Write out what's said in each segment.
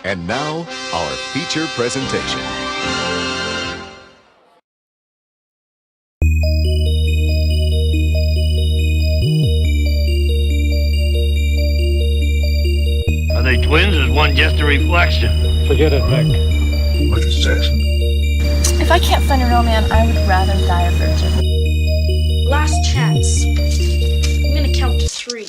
And now, our feature presentation. Are they twins or is one just a reflection? Forget it, Mick. What is this? If I can't find a real man, I would rather die a virgin. Last chance. I'm gonna count to 3.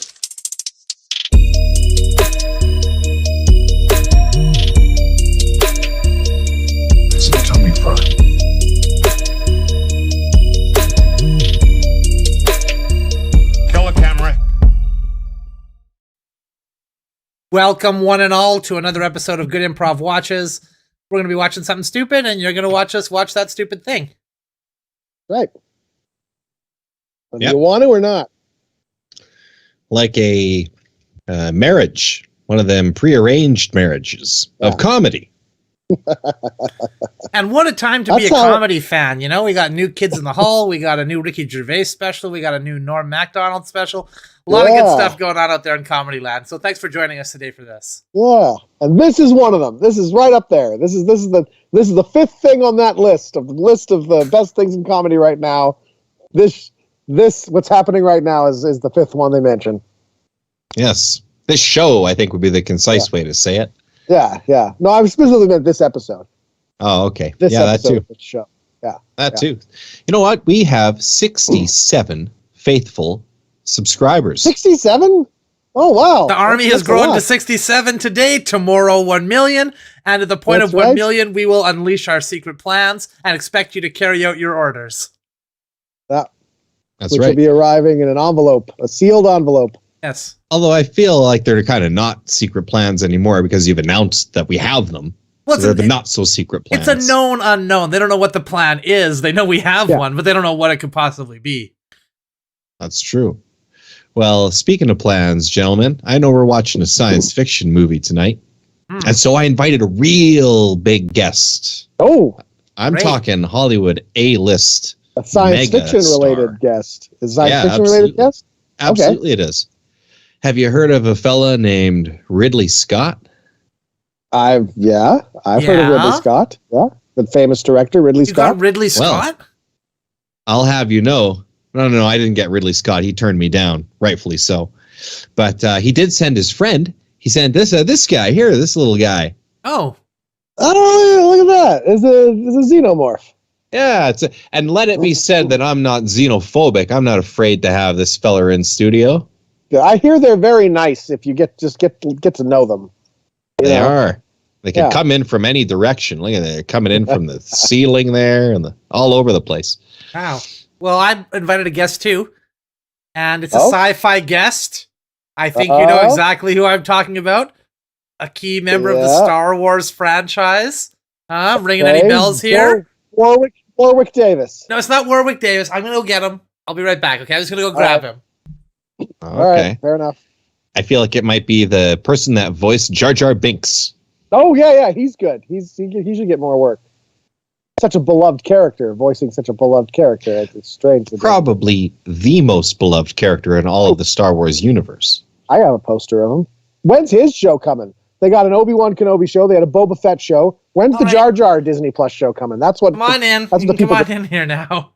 It's a tummy fun. Kill a camera. Welcome, one and all, to another episode of Good Improv Watches. We're going to be watching something stupid, and you're going to watch us watch that stupid thing. Right. Whether Yep. you want to or not. Like a marriage, one of them prearranged marriages of comedy. And what a time to be a That's how- comedy fan. You know, we got new Kids in the Hall. We got a new Ricky Gervais special. We got a new Norm Macdonald special. A lot of good Yeah. stuff going on out there in comedy land. So thanks for joining us today for this. Yeah. And this is one of them. This is right up there. This is the fifth thing on that list of the best things in comedy right now. This what's happening right now is the fifth one they mentioned. Yes. This show, I think, would be the concise way to say it. Yeah, yeah. No, I specifically meant this episode. Oh, okay. This Yeah, that episode too. of the show. Yeah. That too. You know what? We have 67 faithful subscribers. 67? Oh wow. The army has That's a grown lot. to 67 today. Tomorrow, 1 million. And at the point That's of 1 right. million, we will unleash our secret plans and expect you to carry out your orders. Yeah. That's Which right. will be arriving in an envelope, a sealed envelope. Yes. Although I feel like they're kind of not secret plans anymore because you've announced that we have them. Well, So they're the not so secret plans. It's a known unknown. They don't know what the plan is. They know we have Yeah. one, but they don't know what it could possibly be. That's true. Well, speaking of plans, gentlemen, I know we're watching a science fiction movie tonight. And so I invited a real big guest. Oh, I'm Great. talking Hollywood A-list. a science Mega fiction related star. guest. Is science Yeah, fiction related absolutely. guest? Absolutely it is. Have you heard of a fella named Ridley Scott? I've heard of Yeah? Ridley Scott. Yeah, the famous director Ridley You Scott. got Ridley Well, Scott? I'll have you know. No, I didn't get Ridley Scott. He turned me down, rightfully so. But he did send his friend. He sent this guy here, this little guy. Oh, Oh, look at that! It's a xenomorph. Yeah, and let it be said that I'm not xenophobic. I'm not afraid to have this fella in studio. Yeah, I hear they're very nice if you get to know them. You They know? are. They can Yeah. come in from any direction. Look at that. They're coming in from the ceiling there and all over the place. wow. Well, I invited a guest too, and it's a Oh? sci-fi guest. I think you know Uh-oh. exactly who I'm talking about. A key member of the Yeah. Star Wars franchise. Ringing any Okay, bells here? Warwick Davis. No, it's not Warwick Davis. I'm going to go get him. I'll be right back, okay? I'm just going to go grab him. All right, fair enough. I feel like it might be the person that voiced Jar Jar Binks. Oh yeah, he's good. He should get more work. Such a beloved character, voicing such a beloved character. It's strange. to do. Probably the most beloved character in all of the Star Wars universe. I have a poster of him. When's his show coming? They got an Obi-Wan Kenobi show. They had a Boba Fett show. When's the All right. Jar Jar Disney Plus show coming? That's what. Come on in. That's You what can come people. on in here now.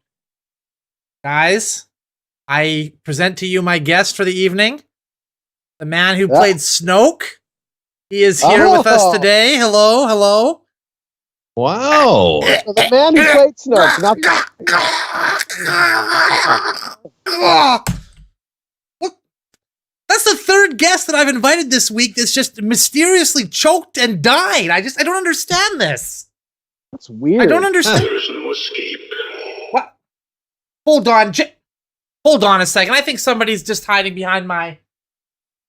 Guys, I present to you my guest for the evening. The man who Yeah. played Snoke. He is here with us Oh. today. Hello. Wow. So the man who played Snoke. Not What? That's the third guest that I've invited this week that's just mysteriously choked and died. I don't understand this. that's weird. I don't understand. There's no escape. What? Hold on. Hold on a second. I think somebody's just hiding behind my...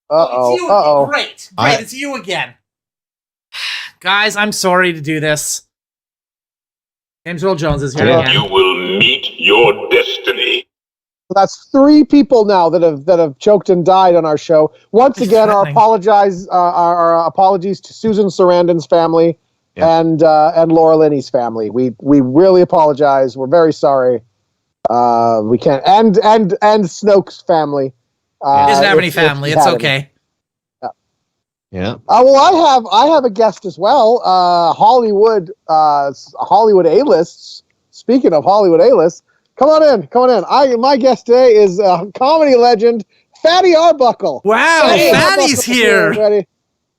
It's you. Great. It's you again. Guys, I'm sorry to do this. James Earl Jones is here again. You will meet your destiny. That's 3 people now that have choked and died on our show. Once It's again, our threatening. our apologies to Susan Sarandon's family and Laura Linney's family. We really apologize. We're very sorry. We can't and Snoke's family. He doesn't have any if family. he It's had any. okay. Yeah. Yeah. Well, I have a guest as well. Hollywood A-lists. Speaking of Hollywood A-lists, come on in. My guest today is comedy legend Fatty Arbuckle. Wow, Fatty's here. Everybody.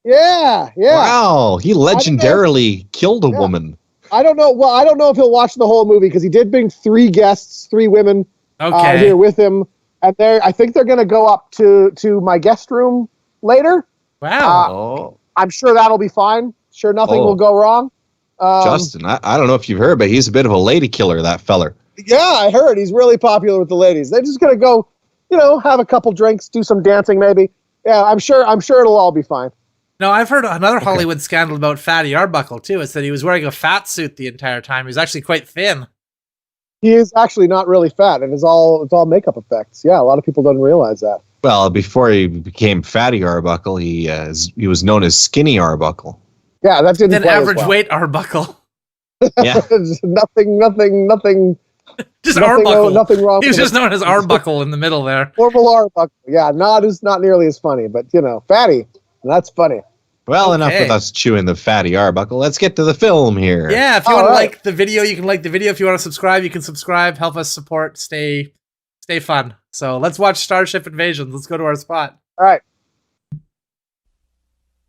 Yeah. Wow, he legendarily killed a woman. I don't know. Well, I don't know if he'll watch the whole movie because he did bring 3 guests, 3 women here with him, and I think they're going to go up to my guest room later. Wow. I'm sure that'll be fine. Sure, nothing will go wrong. Justin, I don't know if you've heard, but he's a bit of a lady killer, that feller. Yeah, I heard he's really popular with the ladies. They're just going to go, have a couple drinks, do some dancing, maybe. Yeah, I'm sure it'll all be fine. No, I've heard another Hollywood scandal about Fatty Arbuckle, too. It's that he was wearing a fat suit the entire time. He was actually quite thin. He is actually not really fat, and it's all makeup effects. Yeah, a lot of people don't realize that. Well, before he became Fatty Arbuckle, he was known as Skinny Arbuckle. Yeah, that didn't. Then average weight Arbuckle. Yeah, nothing. Just Arbuckle. Nothing wrong. He was just known as Arbuckle in the middle there. Normal Arbuckle. Yeah, not nearly as funny, but Fatty, that's funny. Well, enough with us chewing the Fatty Arbuckle. Let's get to the film here. Yeah, if you want to like the video, you can like the video. If you want to subscribe, you can subscribe. Help us support. Stay fun. So let's watch Starship Invasions. Let's go to our spot. All right.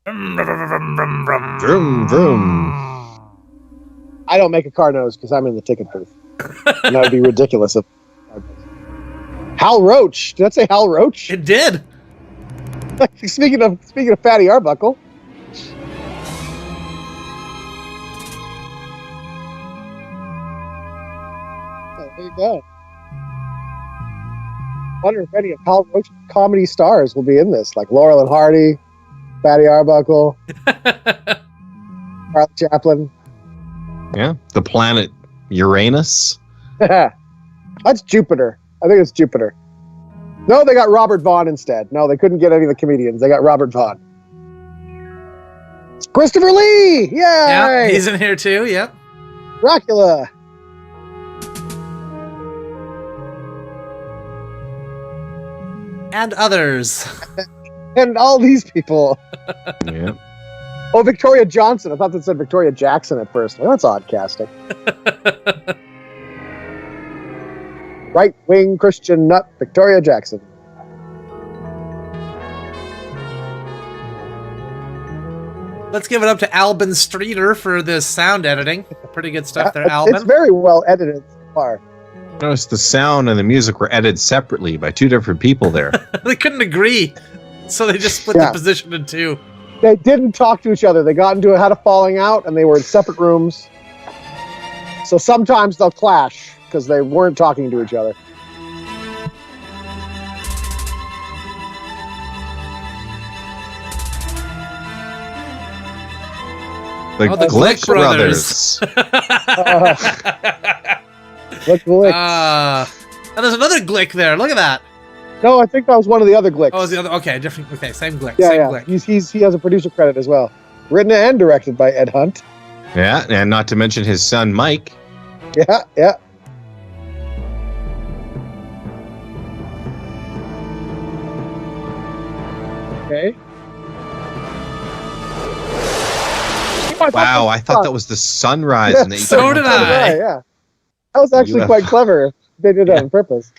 Vroom, vroom. I don't make a car noise because I'm in the ticket booth. And that would be ridiculous. Hal Roach. Did I say Hal Roach? It did. Speaking of Fatty Arbuckle. Oh, there you go. I wonder if any of Hal Roach's comedy stars will be in this, like Laurel and Hardy, Fatty Arbuckle, Charlie Chaplin. Yeah, the planet Uranus. That's Jupiter. I think it's Jupiter. No, they got Robert Vaughn instead. No, they couldn't get any of the comedians. They got Robert Vaughn. Christopher Lee! Yay! Yeah, he's in here too, yep. Dracula. And others. And all these people. Yeah. Oh, Victoria Johnson. I thought that said Victoria Jackson at first. Well, that's odd casting. Right-wing Christian nut, Victoria Jackson. Let's give it up to Albin Streeter for this sound editing. Pretty good stuff there, Albin. It's very well edited so far. Notice the sound and the music were edited separately by 2 different people there. They couldn't agree, so they just split the position in 2. They didn't talk to each other. They got into had a falling out, and they were in separate rooms. So sometimes they'll clash because they weren't talking to each other. The Glick Brothers. The Glick. And there's another Glick there. Look at that. No, I think that was one of the other Glicks. Oh, it's the other. Okay, different. Okay, same Glick. Yeah, same yeah. Glick. He has a producer credit as well. Written and directed by Ed Hunt. Yeah, and not to mention his son Mike. Yeah, yeah. Okay. Wow, I thought that was the sunrise. Yeah, and so did I. Yeah, that was actually quite clever. They did that on purpose.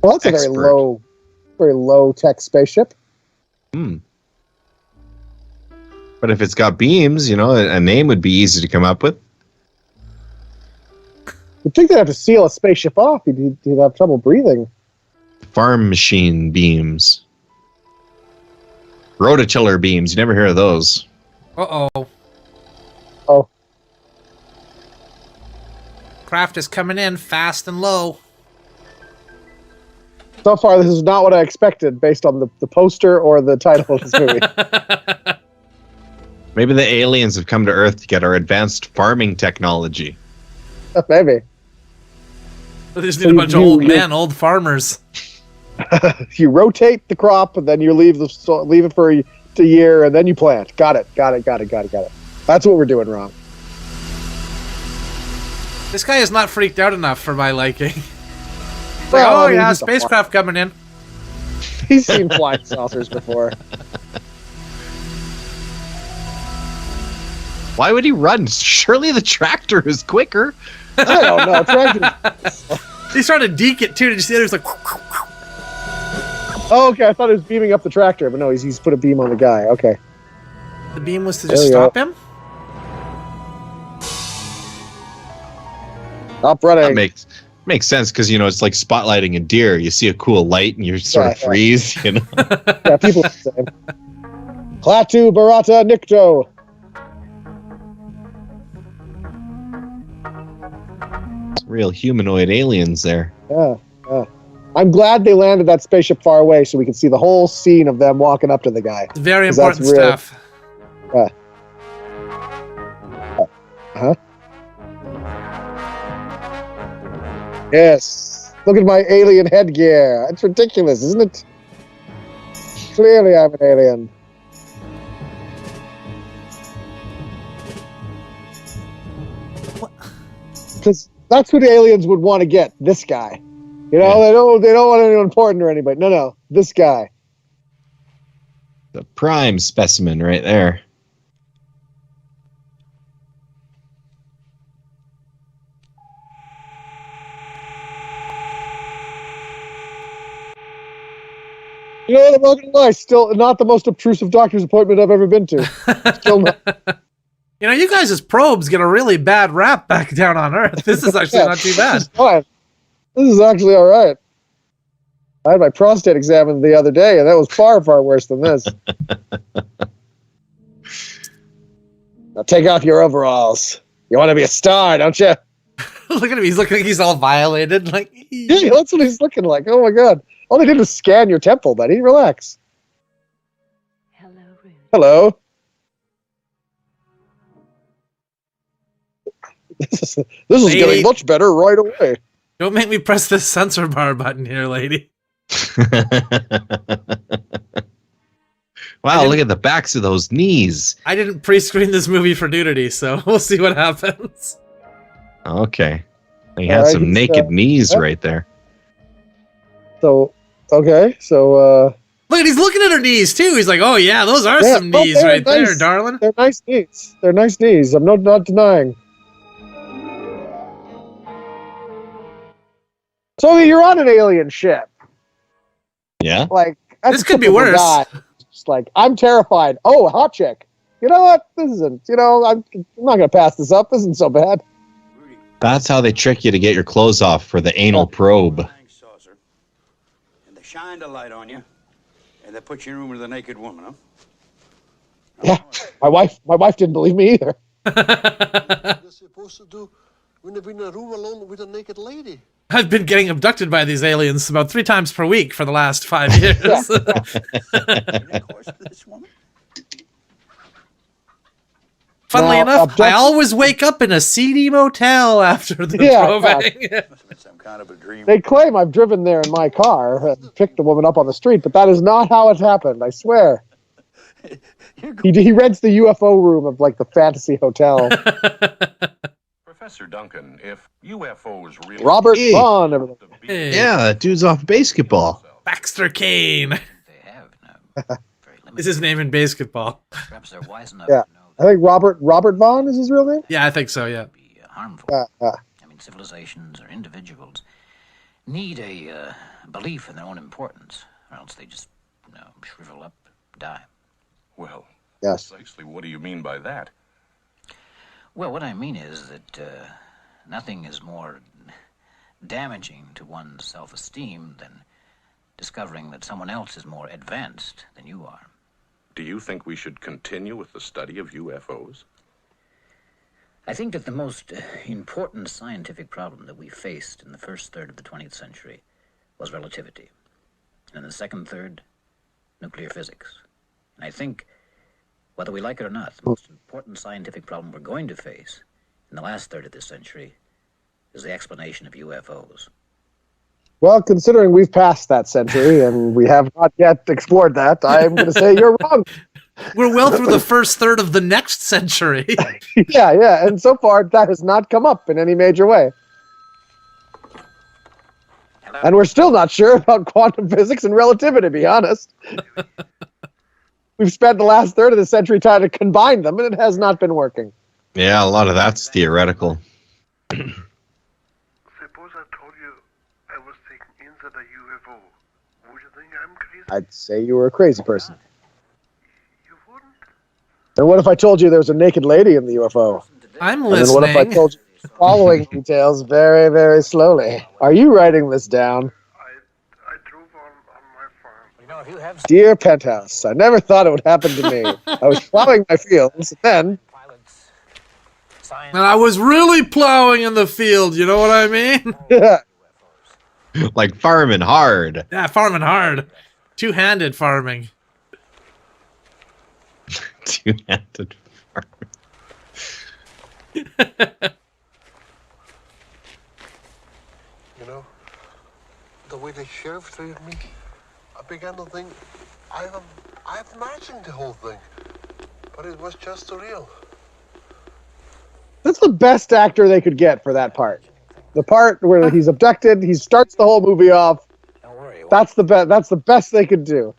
Well, that's a very low tech spaceship. Hmm. But if it's got beams, a name would be easy to come up with. You'd think they'd have to seal a spaceship off. You'd have trouble breathing. Farm machine beams. Rototiller beams. You never hear of those. Uh-oh. Oh. Craft is coming in fast and low. So far, this is not what I expected based on the poster or the title of this movie. Maybe the aliens have come to Earth to get our advanced farming technology. Maybe. They just need a bunch of old men, old farmers. You rotate the crop, and then you leave it for a year, and then you plant. Got it. That's what we're doing wrong. This guy is not freaked out enough for my liking. Well, yeah, spacecraft coming in. He's seen flying saucers before. Why would he run? Surely the tractor is quicker. I don't know. Tractor. He's trying to deke it too. Did you see that? He's like, Oh, okay. I thought he was beaming up the tractor, but no, he's put a beam on the guy. Okay. the beam was to just stop him? Stop running. That makes sense because it's like spotlighting a deer. You see a cool light and you sort of freeze. Yeah, people are the same. Klaatu Barata Nikto. Real humanoid aliens there. Yeah. I'm glad they landed that spaceship far away so we could see the whole scene of them walking up to the guy. It's very important stuff. Yes. Look at my alien headgear. It's ridiculous, isn't it? Clearly I'm an alien. Because that's who the aliens would want to get. This guy. They don't want anyone important or anybody. No, this guy. The prime specimen right there. I'm not gonna lie, still not the most obtrusive doctor's appointment I've ever been to. Still not. You guys as probes get a really bad rap back down on Earth. This is actually not too bad. This is fine. This is actually all right. I had my prostate examined the other day, and that was far, far worse than this. Now take off your overalls. You want to be a star, don't you? Look at him. He's looking like he's all violated. Yeah, that's what he's looking like. Oh, my God. All they did was scan your temple, buddy. Relax. Hello. This is getting much better right away. Don't make me press this censor bar button here, lady. Wow, look at the backs of those knees. I didn't pre-screen this movie for nudity, so we'll see what happens. Okay. He had some naked knees right there. So, okay, so... Look, he's looking at her knees, too. He's like, oh, yeah, those are some knees right there, darling. They're nice knees. They're nice knees. I'm not denying. So you're on an alien ship. Yeah. Like this could be worse. Just like I'm terrified. Oh, hot chick. You know what? This isn't. I'm not gonna pass this up. This isn't so bad. That's how they trick you to get your clothes off for the anal probe. And they shined a light on you, and they put you in a room with a naked woman, huh? Yeah. My wife didn't believe me either. They're supposed to do when they're in a room alone with a naked lady. I've been getting abducted by these aliens about 3 times per week for the last 5 years. Funnily enough, I always wake up in a seedy motel after the probing. Some kind of a dream. They claim I've driven there in my car and picked a woman up on the street, but that is not how it happened, I swear. He rents the UFO room of like the fantasy hotel. Professor Duncan, if UFOs really... Robert Vaughn, everything. Hey. Yeah, that dude's off basketball. Baxter Kane. They have no very limited. Is his name in basketball? Perhaps they're wise enough Yeah. to know I think Robert Vaughn is his real name? Yeah, I think so, yeah. be harmful. I mean, civilizations or individuals need a belief in their own importance, or else they just shrivel up, die. Well, Yes. precisely what do you mean by that? Well, what I mean is that nothing is more damaging to one's self-esteem than discovering that someone else is more advanced than you are. Do you think we should continue with the study of UFOs? I think that the most important scientific problem that we faced in the first third of the 20th century was relativity. And in the second third, nuclear physics. And I think, whether we like it or not, the most important scientific problem we're going to face in the last third of this century is the explanation of UFOs. Well, considering we've passed that century and we have not yet explored that, I'm going to say you're wrong. We're well through the first third of the next century. Yeah. And so far, that has not come up in any major way. And we're still not sure about quantum physics and relativity, to be honest. We've spent the last third of the century trying to combine them, and it has not been working. Yeah, a lot of that's theoretical. Suppose I told you I was taken inside a UFO. Would you think I'm crazy? I'd say you were a crazy person. You wouldn't? And what if I told you there was a naked lady in the UFO? I'm And then listening. what if I told you the following details very, very slowly? Are you writing this down? I drove on my farm. You know, if you have Dear Penthouse, I never thought it would happen to me. I was plowing my fields, and then pilots, science, And I was really plowing in the field, you know what I mean? Like farming hard. Yeah, farming hard. Two-handed farming. Two-handed farming. You know, the way the sheriff treated me, I began to think I've imagined the whole thing, but it was just real. that's the best actor they could get for that part. The part where he's abducted, he starts the whole movie off. don't worry. That's the best. That's the best they could do.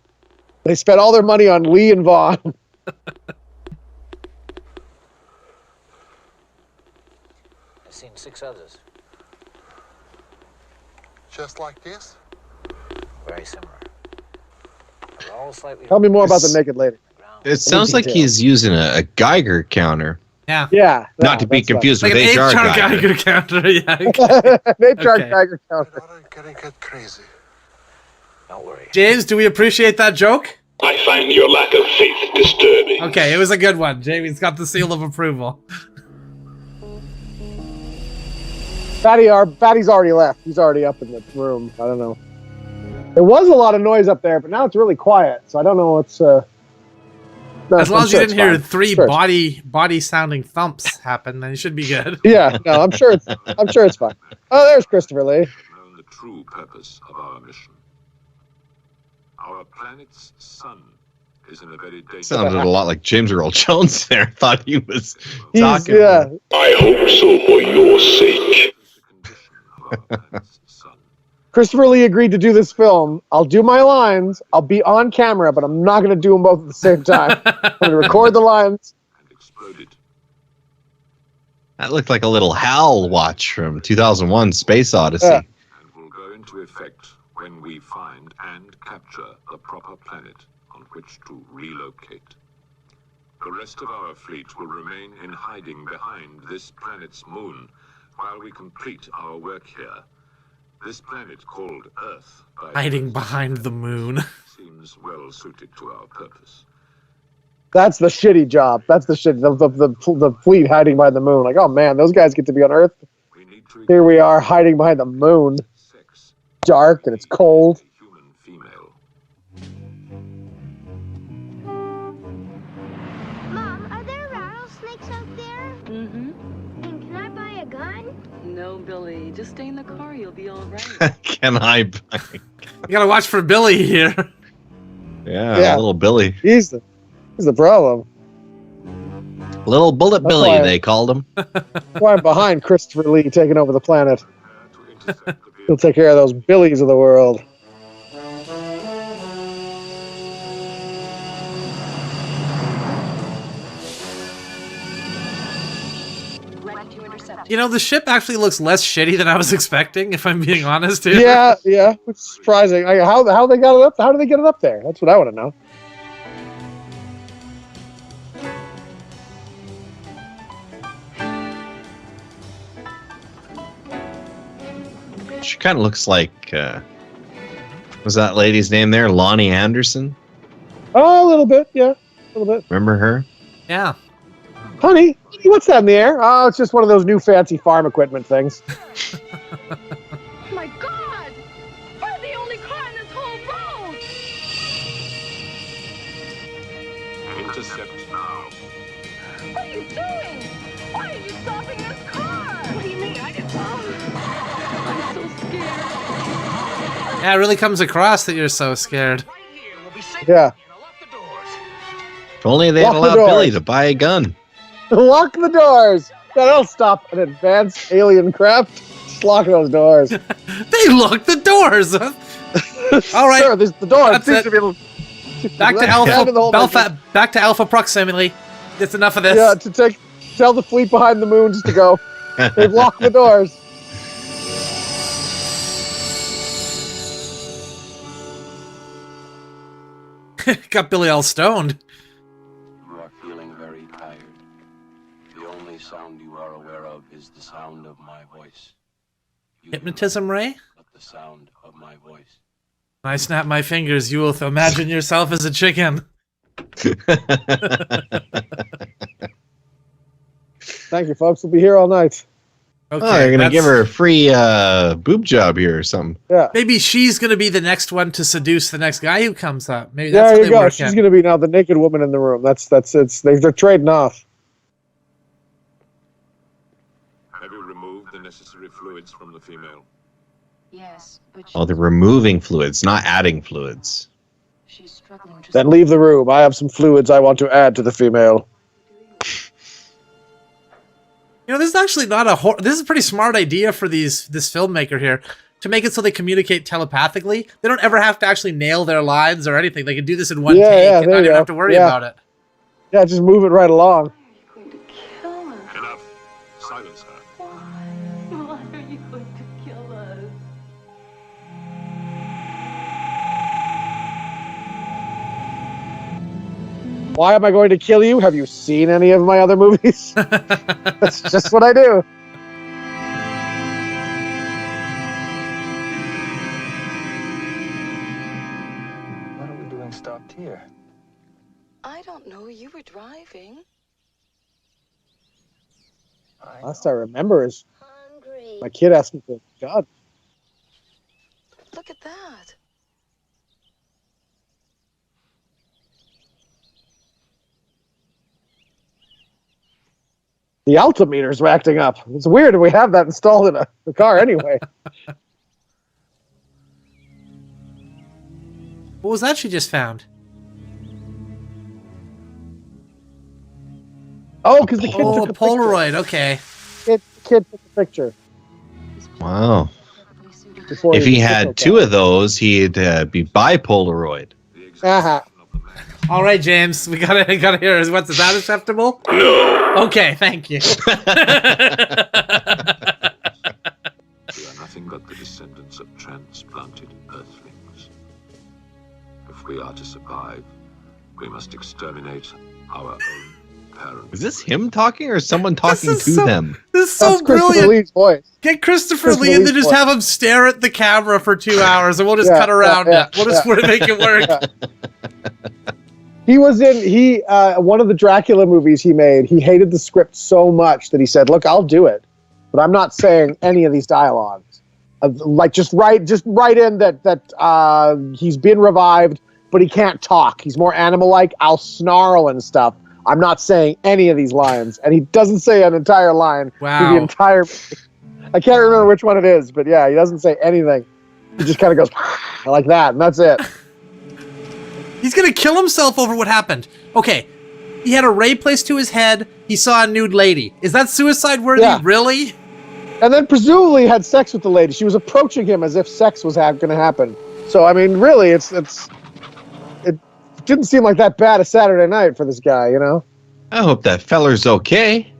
They spent all their money on Lee and Vaughn. I've seen 6 others, Just like this? very similar. They're all slightly. Tell me more about the naked lady. It sounds like he's using a Geiger counter. Yeah. Yeah. Not to be confused Like with an HR HR Geiger. Geiger counter, yeah. They charge Okay. Geiger I'm counter. not gonna get crazy. Don't worry. James, do we appreciate that joke? I find your lack of faith disturbing. Okay, it was a good one. Jamie's got the seal of approval. Fatty's already left. He's already up in the room. I don't know. There was a lot of noise up there, but now it's really quiet. So I don't know what's. No, As long I'm as you sure didn't it's hear fine. 3 Sure it's- body sounding thumps happen, then you should be good. Yeah, no, I'm sure it's fine. Oh, there's Christopher Lee. Known the true purpose of our mission. Our planet's sun is in a very dangerous. Sounded a lot like James Earl Jones there. Thought he was He's talking. yeah. I hope so for your sake. Christopher Lee agreed to do this film. I'll do my lines. I'll be on camera, but I'm not going to do them both at the same time. I'm going to record the lines. And exploded. That looked like a little HAL watch from 2001 Space Odyssey. Yeah. And will go into effect when we find and capture the proper planet on which to relocate. The rest of our fleet will remain in hiding behind this planet's moon while we complete our work here. This planet called Earth, by Hiding behind the moon. seems well suited to our purpose. That's the shitty job. That's the shit. The fleet hiding behind the moon. Like, oh man, those guys get to be on Earth. We need to Here we are hiding behind the moon. sex, Dark and it's cold. human female. Mom, are there rattlesnakes out there? Mm-hmm. And can I buy a gun? No, Billy. Just stay in the car. You'll be all right. Can I buy? You gotta watch for Billy here. Yeah. Little Billy. He's the problem. Little Bullet That's Billy, why- they called him. That's why I'm behind Christopher Lee taking over the planet. To intercept the He'll take care of those Billies of the world. You know, the ship actually looks less shitty than I was expecting, if I'm being honest here. Yeah, it's surprising. Like, how they got it up? How do they get it up there? That's what I want to know. She kind of looks like, was that lady's name there? Lonnie Anderson? Oh, a little bit, yeah, a little bit. Remember her? Yeah. Honey, what's that in the air? Oh, it's just one of those new fancy farm equipment things. Oh my God! We're the only car on this whole road! intercept now. What are you doing? Why are you stopping this car? What do you mean? I didn't know. I'm so scared. Yeah, it really comes across that you're so scared. Yeah. If only they had Lock the allowed doors. Billy to buy a gun. Lock the doors. That'll stop an advanced alien craft. Just lock those doors. They locked the doors! All right. Sure, there's the door. That's Seems it. to be able- Back to That's Alpha, kind of the whole back to Alpha proximity. That's enough of this. Yeah, to Tell the fleet behind the moons to go. They've locked the doors. Got Billy all stoned. You are feeling very tired. The only sound you are aware of is the sound of my voice. Hypnotism, Ray? The sound of my voice. When I snap my fingers, you will imagine yourself as a chicken. Thank you, folks. We'll be here all night. Okay, they're going to give her a free boob job here or something. Yeah. Maybe she's going to be the next one to seduce the next guy who comes up. Maybe that's There what you they go. work She's at. going to be now the naked woman in the room. They're trading off. Have you removed the necessary fluids from the female? Yes, but Oh, they're removing fluids, not adding fluids. she's struggling to... Then leave the room. I have some fluids I want to add to the female. You know, this is actually not this is a pretty smart idea for this filmmaker here to make it so they communicate telepathically. They don't ever have to actually nail their lines or anything. They can do this in one take and not even have to worry about it. Yeah, just move it right along. Enough. Silence her. Why are you going to kill us? Why am I going to kill you? Have you seen any of my other movies? That's just what I do. What are we doing stopped here? I don't know. You were driving. Last I remember is my kid asked me for God. Look at that. The altimeter's acting up. It's weird we have that installed in the car anyway. What was that she just found? Oh, because the kid Oh, took a Polaroid. Okay. The kid took a picture. Wow. Before If he had two of those, he'd be bipolaroid. Uh-huh. All right, James, we gotta hear. Is that acceptable? No. Okay, thank you. We are nothing but the descendants of transplanted Earthlings. If we are to survive, we must exterminate our own parents. Is this him talking or someone talking to them? This is so That's Christopher brilliant. Lee's voice. Get Christopher Lee and then just have him stare at the camera for 2 hours, and we'll just Yeah, cut around yeah, it. We'll just make it work. He was in one of the Dracula movies he made. He hated the script so much that he said, "Look, I'll do it, but I'm not saying any of these dialogues. Like just write in that he's been revived, but he can't talk. He's more animal-like. I'll snarl and stuff. I'm not saying any of these lines." And he doesn't say an entire line. Wow. The entire. I can't remember which one it is, but yeah, he doesn't say anything. He just kind of goes like that, and that's it. He's gonna kill himself over what happened. Okay, he had a ray placed to his head. He saw a nude lady. Is that suicide worthy? Yeah. Really? And then presumably had sex with the lady. She was approaching him as if sex was going to happen. So I mean, really, it didn't seem like that bad a Saturday night for this guy, you know. I hope that feller's okay.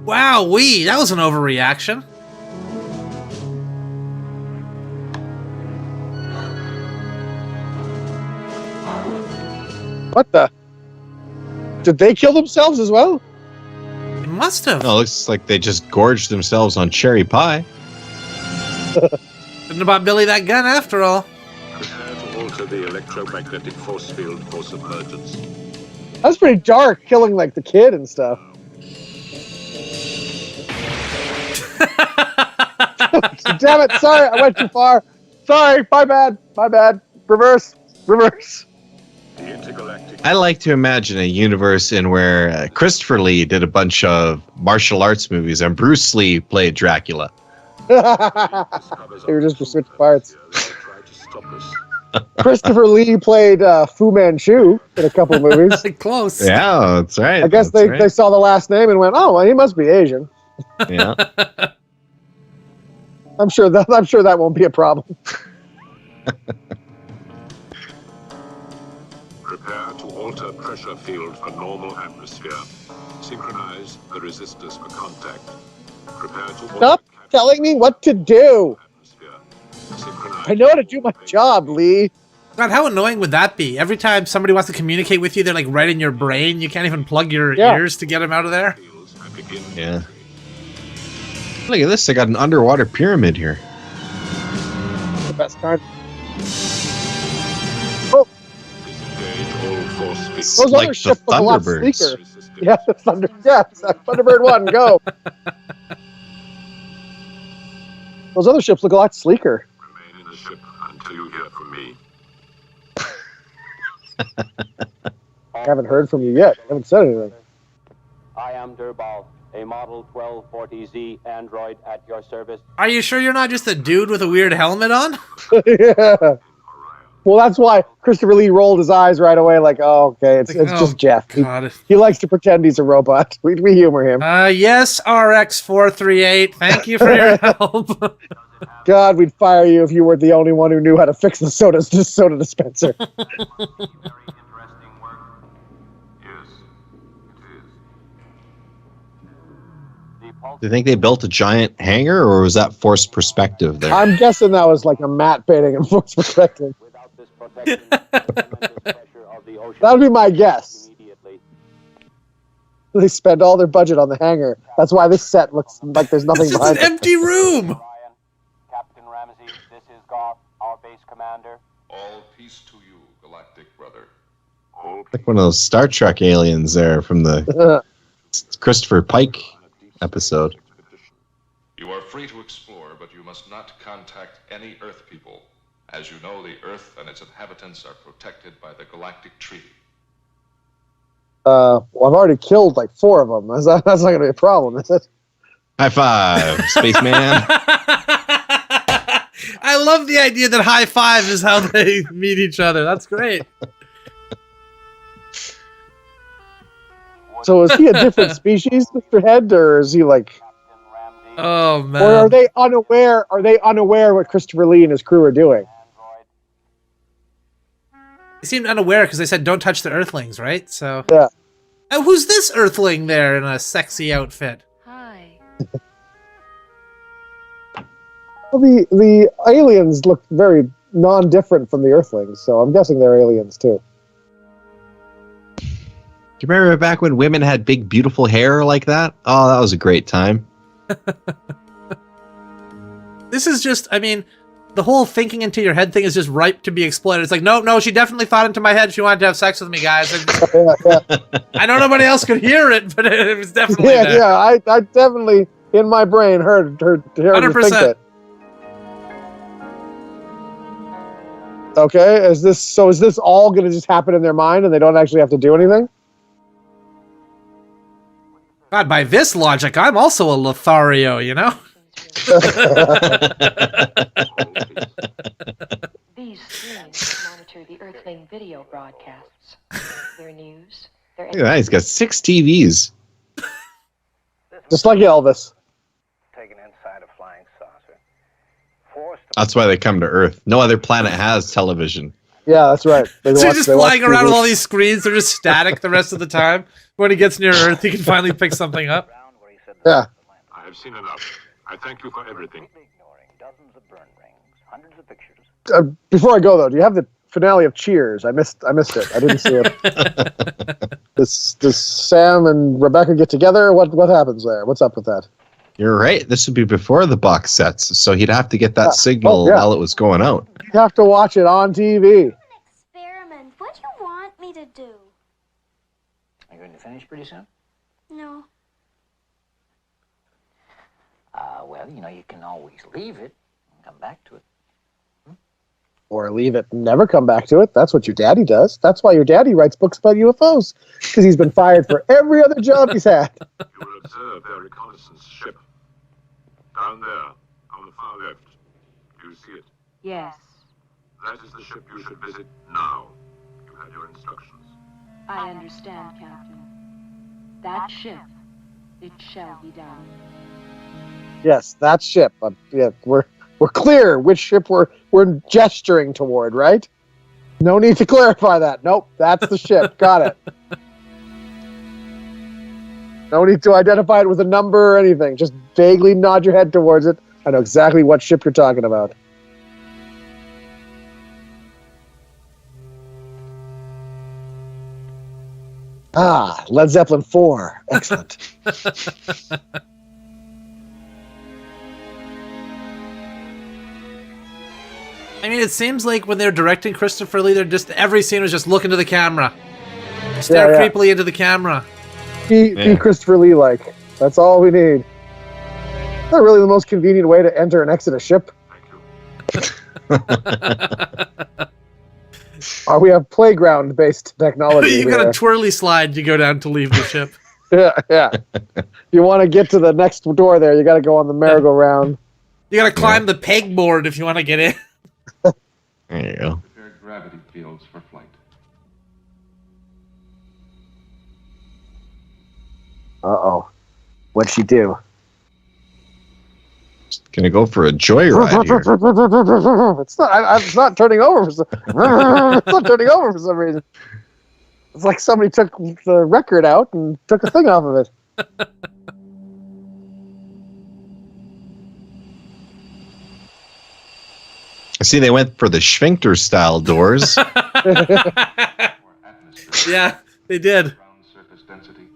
Wow, that was an overreaction. What the? Did they kill themselves as well? It must have. No, it looks like they just gorged themselves on cherry pie. Isn't about Billy that gun after all. Prepare to alter the electromagnetic force field for submergence. That's pretty dark, killing like the kid and stuff. Damn it! Sorry, I went too far. Sorry, my bad. Reverse. I like to imagine a universe in where Christopher Lee did a bunch of martial arts movies and Bruce Lee played Dracula. They were just for switch parts. Christopher Lee played Fu Manchu in a couple of movies. Close. Yeah, that's right. I guess they saw the last name and went, "Oh, well, he must be Asian." Yeah. I'm sure that won't be a problem. Prepare to alter pressure field for normal atmosphere. Synchronize the resistors for contact. Prepare to alter Stop telling me what to do. I know how to do my job, Lee. God, how annoying would that be? Every time somebody wants to communicate with you, they're like right in your brain. You can't even plug your ears to get them out of there. Yeah. Look at this. They got an underwater pyramid here. The best kind. Oh. Those other like ships the look a lot Thunderbirds. sleeker. Yeah, Thunderbird 1, go. Those other ships look a lot sleeker. Remain in the ship until you hear from me. I haven't heard from you yet. I haven't said anything. I am Durbal, a Model 1240Z android at your service. Are you sure you're not just a dude with a weird helmet on? Yeah. Well, that's why Christopher Lee rolled his eyes right away, like, oh, okay, it's just Jeff. He likes to pretend he's a robot. We humor him. Yes, RX438. Thank you for your help. God, we'd fire you if you were the only one who knew how to fix the soda dispenser. Do you think they built a giant hangar, or was that forced perspective there? I'm guessing that was like a matte painting and forced perspective. That would be my guess. They spend all their budget on the hangar. That's why this set looks like there's nothing It's just behind an empty room. Captain Ramsey, this is Goff, our base commander. All peace to you, galactic brother. Like one of those Star Trek aliens there from the Christopher Pike episode. You are free to explore, but you must not contact any Earth people. As you know, the Earth and its inhabitants are protected by the Galactic Treaty. Well, I've already killed like 4 of them. That's not going to be a problem, is it? High five, spaceman. I love the idea that high five is how they meet each other. That's great. So is he a different species, Mr. Head, or is he like... Oh, man. Or are they unaware? Are they unaware what Christopher Lee and his crew are doing? They seemed unaware because they said don't touch the Earthlings, right? So yeah. Who's this Earthling there in a sexy outfit? Hi. Well, the aliens look very non-different from the Earthlings, so I'm guessing they're aliens too. Do you remember back when women had big, beautiful hair like that? Oh, that was a great time. This is just, I mean, the whole thinking into your head thing is just ripe to be exploited. It's like, no, she definitely thought into my head she wanted to have sex with me, guys. I know nobody else could hear it, but it was definitely there. Yeah, I definitely, in my brain, heard her think 100%. it. Okay, is this all going to just happen in their mind and they don't actually have to do anything? God, by this logic, I'm also a Lothario, you know? These screens monitor the Earthling video broadcasts, their news, their... Look at that, he's got 6 TVs. Just like Elvis. Taken inside a flying saucer. That's why they come to Earth. No other planet has television. Yeah, that's right. So he's just flying around with all these screens. They're just static the rest of the time. When he gets near Earth, he can finally pick something up. Yeah. I have seen enough. I thank you for everything. Before I go though, do you have the finale of Cheers? I missed it. I didn't see it. Does Sam and Rebecca get together? What happens there? What's up with that? You're right. This would be before the box sets, so he'd have to get that signal while it was going out. You have to watch it on TV. Experiment. What do you want me to do? Are you going to finish pretty soon? No. Well, you know, you can always leave it and come back to it. Or leave it and never come back to it. That's what your daddy does. That's why your daddy writes books about UFOs. Because he's been fired for every other job he's had. You will observe their reconnaissance ship. Down there, on the far left. Do you see it? Yes, That is the ship you should visit now. You have your instructions. I understand, Captain. That ship, it shall be done. Yes, that ship. Yeah, we're clear which ship we're gesturing toward, right? No need to clarify that. Nope, that's the ship. Got it. No need to identify it with a number or anything. Just vaguely nod your head towards it. I know exactly what ship you're talking about. Ah, Led Zeppelin 4. Excellent. I mean, it seems like when they're directing Christopher Lee, they're just every scene was just looking to the camera, stare creepily into the camera. Be Christopher Lee like. That's all we need. Is that really the most convenient way to enter and exit a ship? We have playground-based technology. You got a twirly slide. You go down to leave the ship. Yeah. If you want to get to the next door, there you got to go on the merry-go-round. You got to climb the pegboard if you want to get in. There you go. Prepared gravity fields for flight. Uh-oh. What'd she do? Gonna go for a joyride here. It's not turning over for some, it's not turning over for some reason. It's like somebody took the record out and took a thing off of it. I see they went for the sphincter style doors. Yeah, they did. Surface density,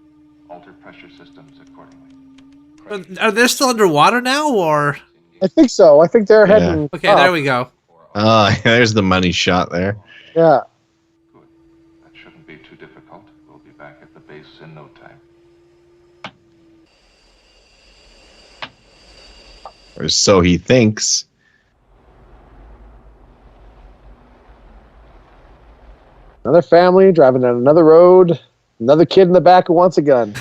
alter pressure systems accordingly. Are they still underwater now, or? I think so. I think they're heading. Okay, up. there we go. There's the money shot there. Yeah. Good. That shouldn't be too difficult. We'll be back at the base in no time. Or so he thinks. Another family driving down another road. Another kid in the back who wants a gun.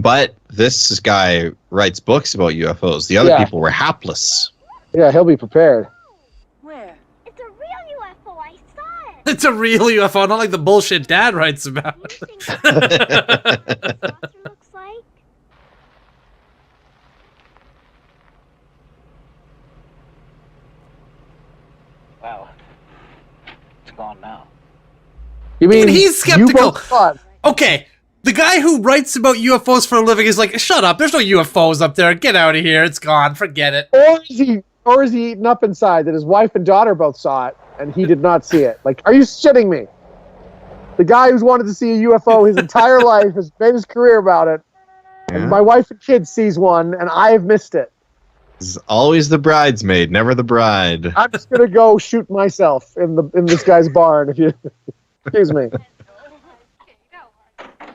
But this guy writes books about UFOs. The other people were hapless. Yeah, he'll be prepared. Where? It's a real UFO. I saw it. It's a real UFO, not like the bullshit Dad writes about. Looks like. Well, it's gone now. You mean he's skeptical? You both thought. Okay, the guy who writes about UFOs for a living is like, shut up, there's no UFOs up there, get out of here, it's gone, forget it. Or is he eaten up inside that his wife and daughter both saw it and he did not see it? Like, are you shitting me? The guy who's wanted to see a UFO his entire life has made his career about it. Yeah. And my wife and kid sees one and I have missed it. It's always the bridesmaid, never the bride. I'm just gonna go shoot myself in this guy's barn if you excuse me.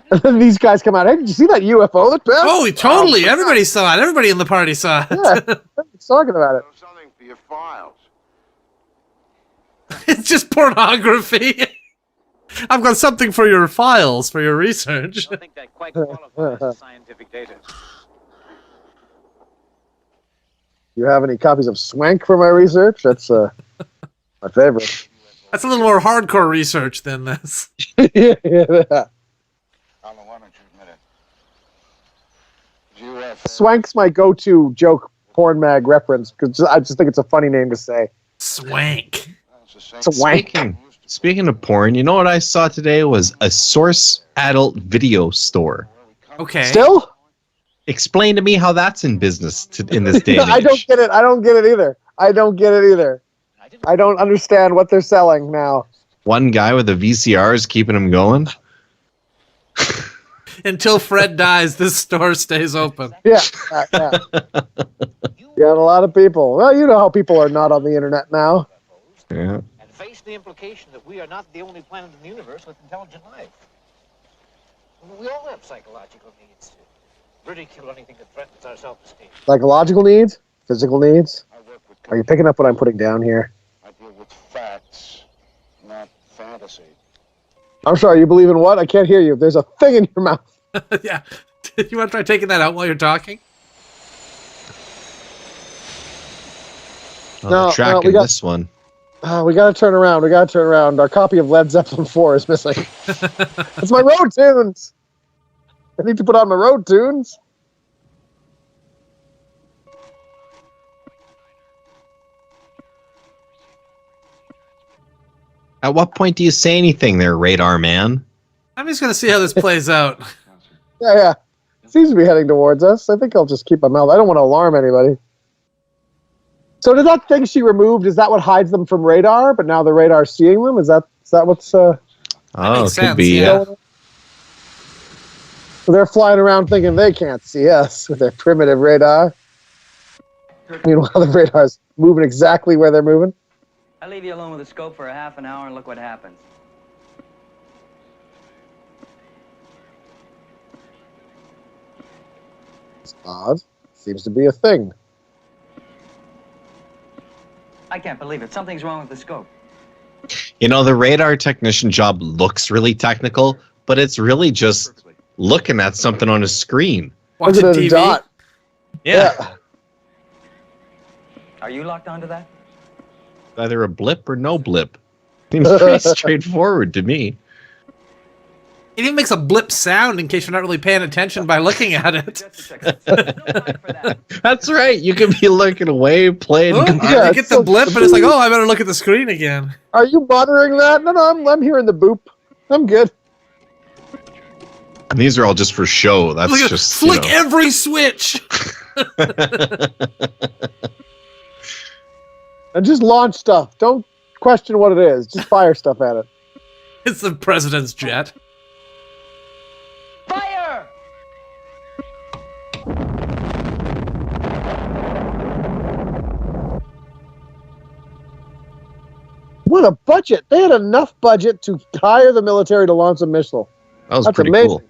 And then these guys come out. Hey, did you see that UFO that passed? Oh, totally. Everybody saw it. Everybody in the party saw it. Yeah, everybody's talking about it. Something for your files. It's just pornography. I've got something for your files, for your research. I don't think that quite qualifies as scientific data. You have any copies of Swank for my research? That's my favorite. That's a little more hardcore research than this. Yeah. Alan, why don't you admit it? Swank's my go-to joke porn mag reference because I just think it's a funny name to say. Swank. Swank. Speaking of porn, you know what I saw today was a source adult video store. Okay. Still? Explain to me how that's in business in this day and age. I don't get it. I don't get it either. I don't understand what they're selling now. One guy with a VCR is keeping him going. Until Fred dies, this store stays open. Yeah. You got a lot of people. Well, you know how people are not on the internet now. Yeah. And face the implication that we are not the only planet in the universe with intelligent life. We all have psychological needs to ridicule anything that threatens our self-esteem. Psychological needs? Physical needs? Are you picking up what I'm putting down here? I deal with facts, not fantasy. I'm sorry, you believe in what? I can't hear you. There's a thing in your mouth. Yeah. You want to try taking that out while you're talking? Oh, tracking this one. We gotta turn around. Our copy of Led Zeppelin 4 is missing. It's my road tunes. I need to put on my road tunes. At what point do you say anything there, radar man? I'm just gonna see how this plays out. Yeah. Seems to be heading towards us. I think I'll just keep my mouth. I don't want to alarm anybody. So did that thing she removed, is that what hides them from radar? But now the radar's seeing them? Is that what's... Oh, it could be, yeah. So they're flying around thinking they can't see us with their primitive radar. Meanwhile, the radar's moving exactly where they're moving. I leave you alone with the scope for a half an hour and look what happens. It's odd. Seems to be a thing. I can't believe it. Something's wrong with the scope. You know, the radar technician job looks really technical, but it's really just looking at something on a screen. Watching TV. Dot. Yeah. Are you locked onto that? Either a blip or no blip. Seems pretty straightforward to me. It even makes a blip sound in case you're not really paying attention by looking at it. That's right. You can be looking away, playing. You get the blip, and it's like, oh, I better look at the screen again. Are you monitoring that? No, I'm hearing the boop. I'm good. And these are all just for show. That's just flick every switch. And just launch stuff. Don't question what it is. Just fire stuff at it. It's the president's jet. Fire! What a budget. They had enough budget to hire the military to launch a missile. That's That's pretty amazing. cool.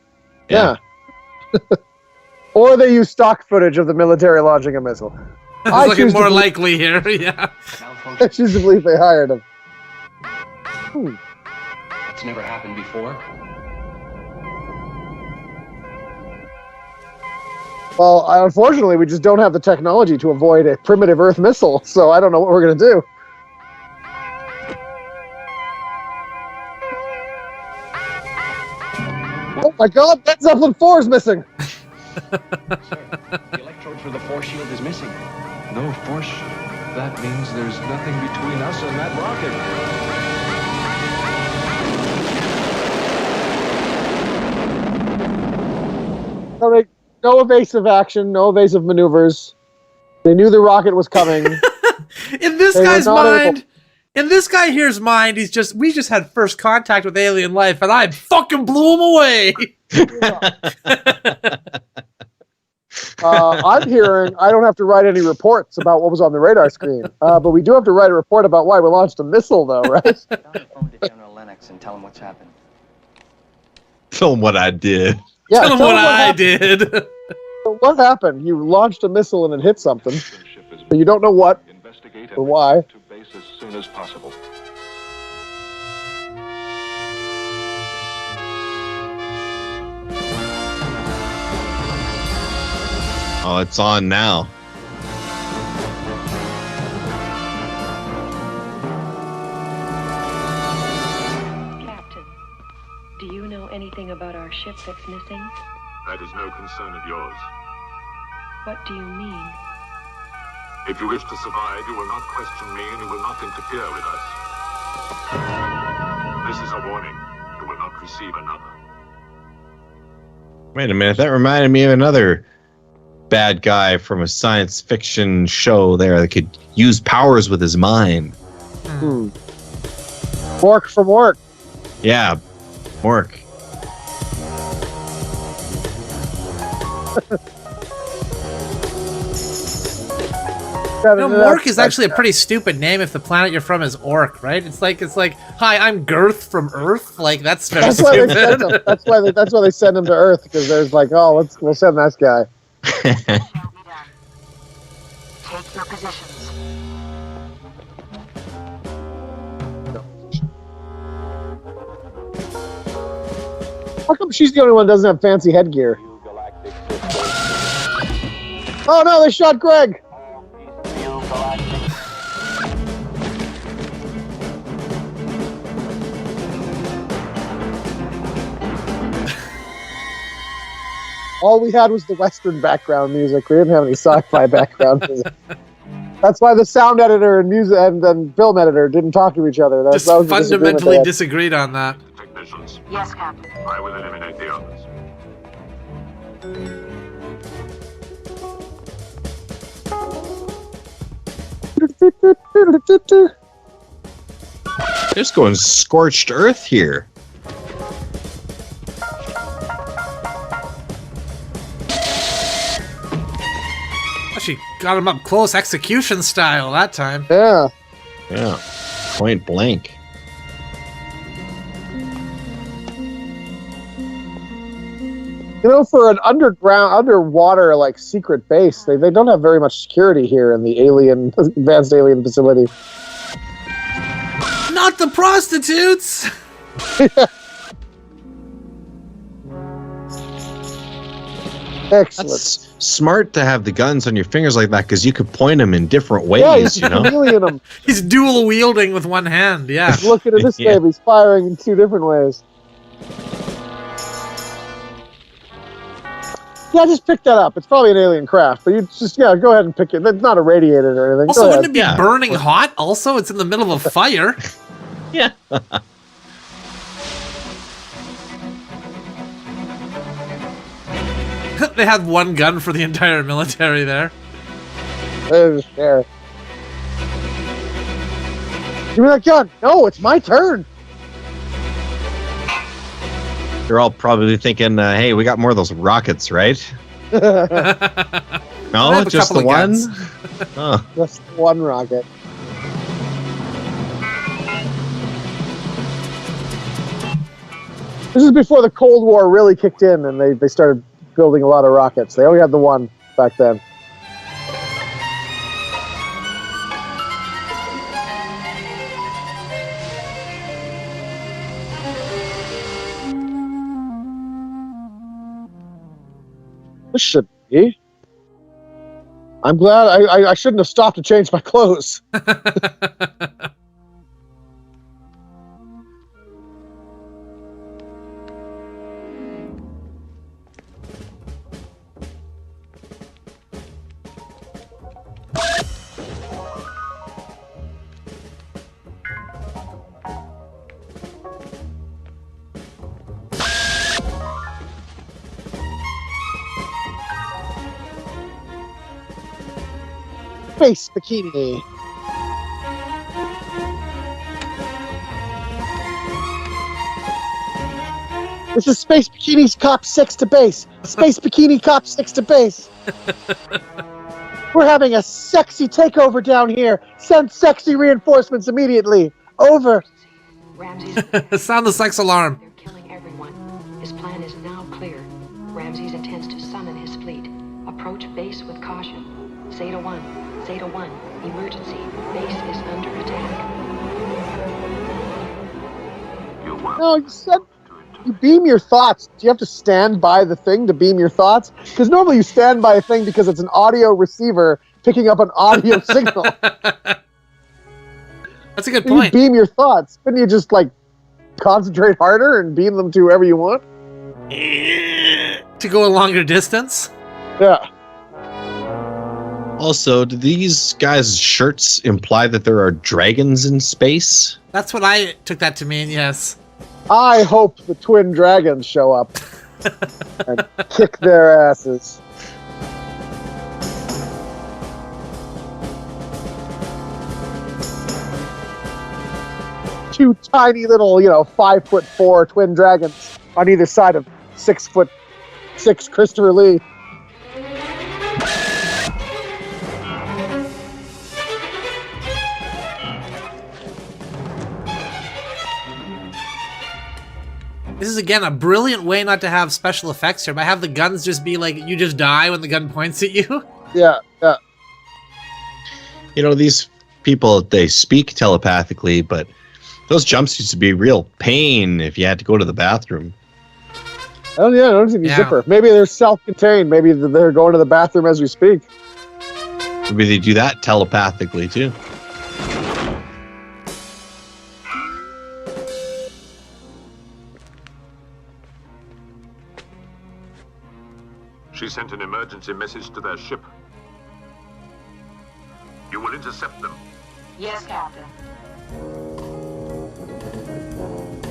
Yeah. Or they use stock footage of the military launching a missile. It's looking more likely here, yeah. I choose to believe they hired him. That's never happened before. Well, unfortunately, we just don't have the technology to avoid a primitive Earth missile, so I don't know what we're going to do. Oh my god, that Zeppelin 4 is missing! The electrode for the force shield is missing. No force shield. That means there's nothing between us and that rocket. No evasive action, no evasive maneuvers. They knew the rocket was coming. In this guy's mind, in this guy here's mind, we just had first contact with alien life, and I fucking blew him away. I'm hearing I don't have to write any reports about what was on the radar screen, but we do have to write a report about why we launched a missile, though, right? Get on the phone to General Lennox and tell him what's happened. Tell him what I did. Yeah, tell him what I did. So what happened? You launched a missile and it hit something, but you don't know what or why. To base as soon as possible. Oh, it's on now. Captain, do you know anything about our ship that's missing? That is no concern of yours. What do you mean? If you wish to survive, you will not question me and you will not interfere with us. This is a warning. You will not receive another. Wait a minute. That reminded me of another bad guy from a science fiction show there that could use powers with his mind. Mork from Mork. Yeah, Mork. Mork is actually a pretty stupid name if the planet you're from is Orc, right? It's like, hi, I'm Girth from Earth. Like that's very stupid. That's why they send him to Earth, because there's like, oh, we'll send that guy. Take your positions. How come she's the only one that doesn't have fancy headgear? Oh no, they shot Greg! All we had was the Western background music. We didn't have any sci-fi background music. That's why the sound editor and music and film editor didn't talk to each other. Just that was the fundamentally disagreed on that. Technicians, Yes, Captain. I will eliminate the others. Just going scorched earth here. She got him up close, execution style that time. Yeah. Yeah. Point blank. You know, for an underwater like secret base, they don't have very much security here in the advanced alien facility. Not the prostitutes. Excellent. That's smart to have the guns on your fingers like that because you could point them in different ways. Yeah, he's you know, them. He's dual wielding with one hand. Yeah. He's looking at this baby. He's firing in 2 different ways. Yeah, just pick that up. It's probably an alien craft, but you just go ahead and pick it. It's not irradiated or anything. Also, wouldn't it be burning hot? Also, it's in the middle of a fire. Yeah. They had one gun for the entire military there. There. Give me that gun. No, it's my turn. They're all probably thinking, hey, we got more of those rockets, right? No, just the one? Oh. Just one rocket. This is before the Cold War really kicked in and they started building a lot of rockets. They only had the one back then. This should be. I'm glad I shouldn't have stopped to change my clothes. Space bikini. This is Space Bikini's Cop 6 to base. Space Bikini Cop 6 to base. We're having a sexy takeover down here. Send sexy reinforcements immediately. Over. Sound the sex alarm. They're killing everyone. His plan is now clear. Ramses intends to summon his fleet. Approach base with caution. Zeta 1. Zeta 1, emergency. Base is under attack. No, you said you beam your thoughts. Do you have to stand by the thing to beam your thoughts? Because normally you stand by a thing because it's an audio receiver picking up an audio signal. That's a good point. You beam your thoughts. Couldn't you just like concentrate harder and beam them to wherever you want? To go a longer distance? Yeah. Also, do these guys' shirts imply that there are dragons in space? That's what I took that to mean, yes. I hope the twin dragons show up and kick their asses. Two tiny little, 5'4" twin dragons on either side of 6'6" Christopher Lee. This is, again, a brilliant way not to have special effects here, but have the guns just be like, you just die when the gun points at you. Yeah. These people, they speak telepathically, but those jumps used to be real pain if you had to go to the bathroom. Oh, yeah, I don't see any zipper. Maybe they're self-contained. Maybe they're going to the bathroom as we speak. Maybe they do that telepathically, too. She sent an emergency message to their ship. You will intercept them? Yes, Captain.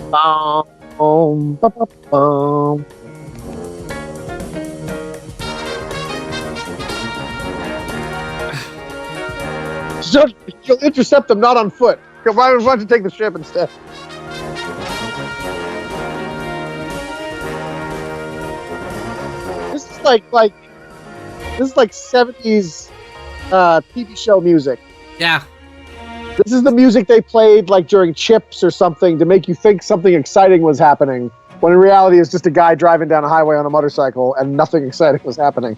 Bum, ba, ba, bum. So you'll intercept them, not on foot. Why don't you take the ship instead? This is like 70s TV show music. Yeah. This is the music they played like during Chips or something to make you think something exciting was happening, when in reality it's just a guy driving down a highway on a motorcycle and nothing exciting was happening.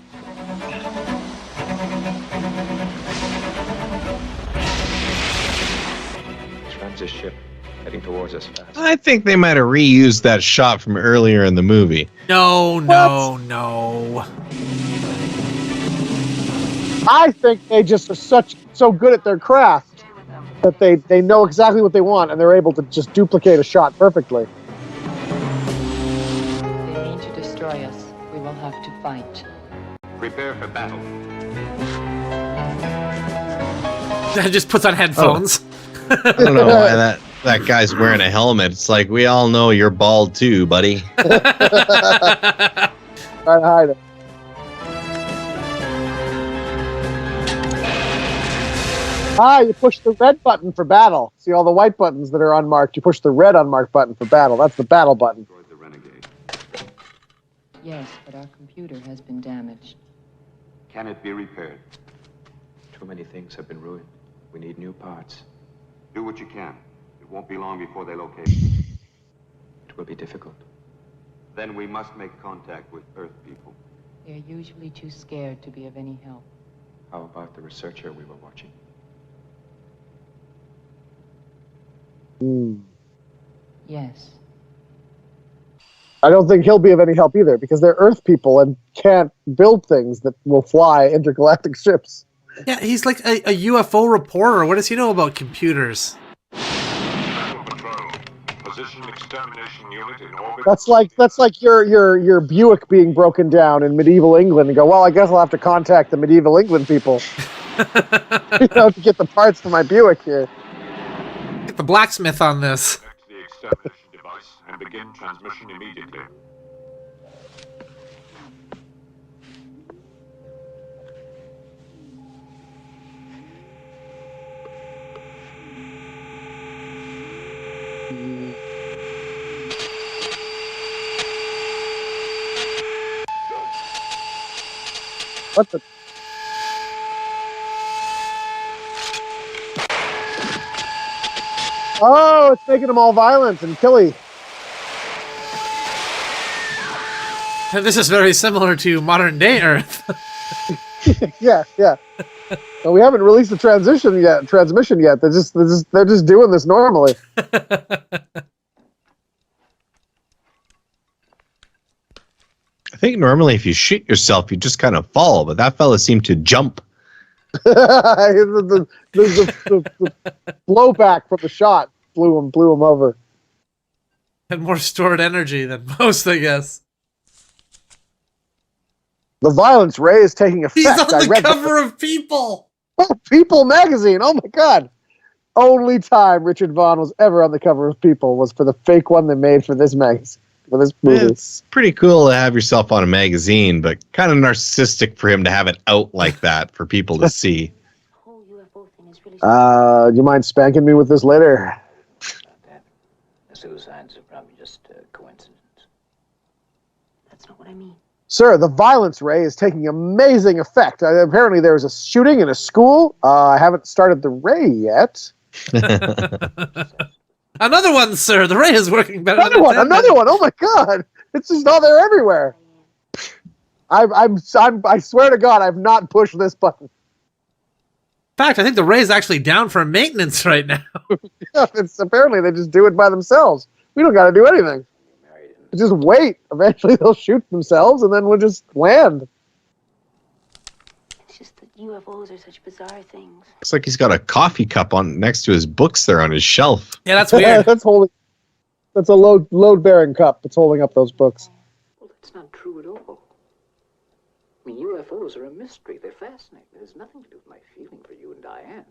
Ramsey's ship heading towards us fast. I think they might have reused that shot from earlier in the movie. No. I think they just are so good at their craft that they know exactly what they want and they're able to just duplicate a shot perfectly. They mean to destroy us. We will have to fight. Prepare for battle. Just puts on headphones. I don't know why that guy's wearing a helmet. It's like, we all know you're bald too, buddy. Try to hide it. You push the red button for battle. See all the white buttons that are unmarked? You push the red unmarked button for battle. That's the battle button. The renegade. Yes, but our computer has been damaged. Can it be repaired? Too many things have been ruined. We need new parts. Do what you can. It won't be long before they locate you. It will be difficult. Then we must make contact with Earth people. They're usually too scared to be of any help. How about the researcher we were watching? Yes. I don't think he'll be of any help either, because they're Earth people and can't build things that will fly intergalactic ships. Yeah, he's like a UFO reporter. What does he know about computers? Position extermination unit in orbit. That's like your Buick being broken down in medieval England and go, well, I guess I'll have to contact the medieval England people to get the parts for my Buick here. Get the blacksmith on this. Connect the extermination device and begin transmission immediately. What the? Oh, it's making them all violent and killy. And this is very similar to modern day Earth. yeah. Well, we haven't released the transmission yet. They're just doing this normally. I think normally if you shoot yourself, you just kind of fall, but that fella seemed to jump. the blowback from the shot blew him over. Had more stored energy than most, I guess. The violence ray is taking effect. He's on the cover of People. Oh, People magazine. Oh my God. Only time Richard Vaughn was ever on the cover of People was for the fake one they made for this magazine. For this movie. It's pretty cool to have yourself on a magazine, but kind of narcissistic for him to have it out like that for people to see. Do you mind spanking me with this later? The suicides are probably just a coincidence. That's not what I mean. Sir, the violence ray is taking amazing effect. Apparently there was a shooting in a school. I haven't started the ray yet. Another one, sir. The ray is working better. Another one. Oh my God! It's just all there everywhere. I swear to God, I've not pushed this button. In fact, I think the ray is actually down for maintenance right now. It's apparently they just do it by themselves. We don't got to do anything. We just wait. Eventually, they'll shoot themselves, and then we'll just land. It's just that UFOs are such bizarre things. Looks like he's got a coffee cup on next to his books there on his shelf. Yeah, that's weird. That's a load-bearing cup. It's holding up those books. Well, that's not true at all. I mean, UFOs are a mystery. They're fascinating. There's nothing to do with my feeling for you and Diane.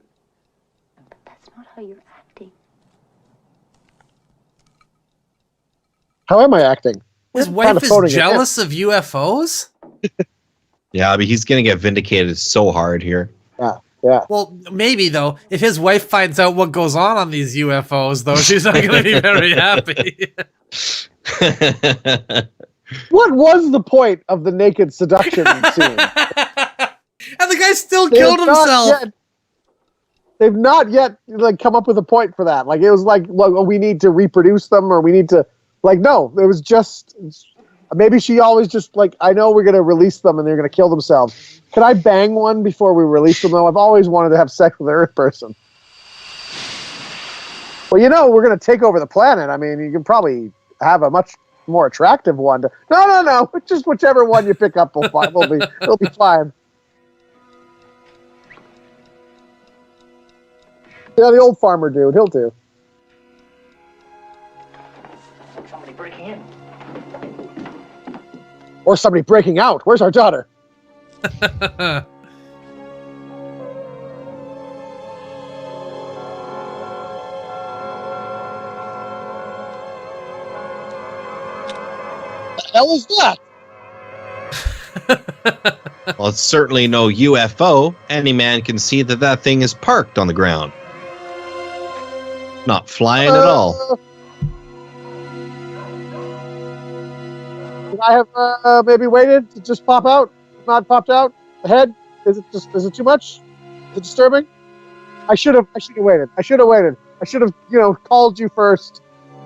That's not how you're acting. How am I acting? His I'm wife kinda is phoning it in. jealous of UFOs? Yeah, but he's gonna get vindicated so hard here. Yeah. Well, maybe, though. If his wife finds out what goes on these UFOs, though, she's not going to be very happy. What was the point of the naked seduction scene? And the guy still killed himself. They've not yet like come up with a point for that. Like it was like, well, we need to reproduce them, or we need to, like, no, it was just maybe she always just like, I know we're gonna release them and they're gonna kill themselves. Can I bang one before we release them? Though I've always wanted to have sex with an Earth person. Well, we're gonna take over the planet. I mean, you can probably have a much more attractive one. No, just whichever one you pick up will fine. It'll be fine. Yeah, the old farmer dude, he'll do. Somebody breaking in. Or somebody breaking out. Where's our daughter? The hell is that? Well, it's certainly no UFO. Any man can see that thing is parked on the ground. Not flying at all. Could I have maybe waited to just pop out? Not popped out? The head? Is it too much? Is it disturbing? I should have waited. I should have, called you first.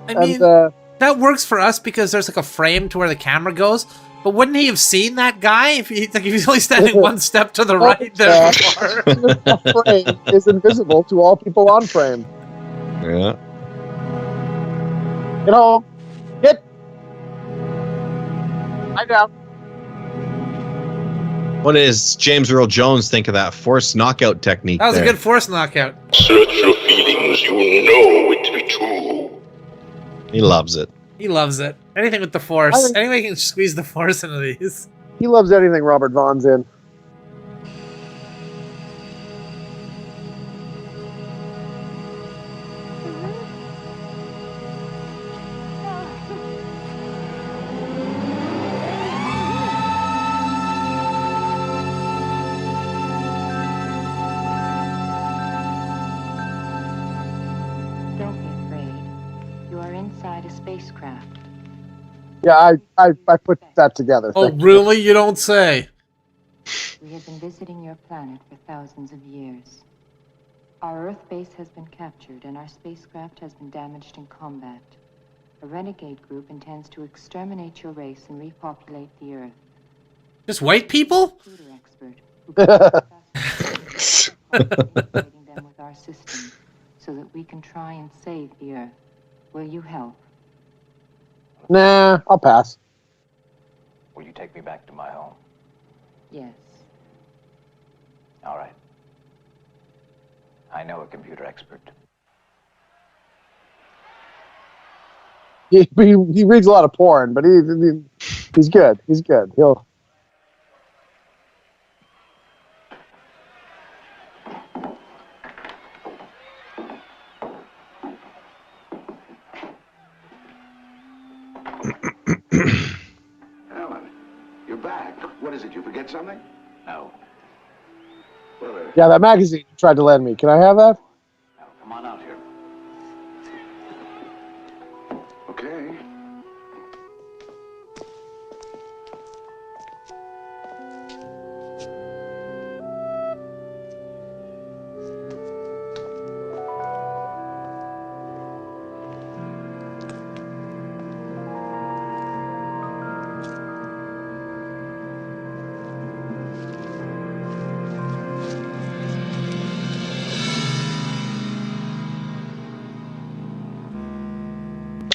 I mean, that works for us because there's like a frame to where the camera goes. But wouldn't he have seen that guy if he's only standing one step to the right there? The frame is invisible to all people on frame. Yeah. Get home. Get. Lie down. What does James Earl Jones think of that force knockout technique? That was there? a good force knockout. Search your feelings, you know it to be true. He loves it. He loves it. Anything with the force. Anybody can squeeze the force into these. He loves anything Robert Vaughn's in. Don't be afraid. You are inside a spacecraft. Yeah, I put that together. Oh, really? You don't say. We have been visiting your planet for thousands of years. Our Earth base has been captured and our spacecraft has been damaged in combat. A renegade group intends to exterminate your race and repopulate the Earth. Just white people? Computer expert who integrating them with our system so that we can try and save the Earth. Will you help? Nah, I'll pass. Will you take me back to my home? Yes. All right. I know a computer expert. He reads a lot of porn, but he's good. He's good. He'll. Alan, you're back. What is it? You forget something? No. Well, Yeah, that magazine you tried to lend me. Can I have that? No, come on out here. okay.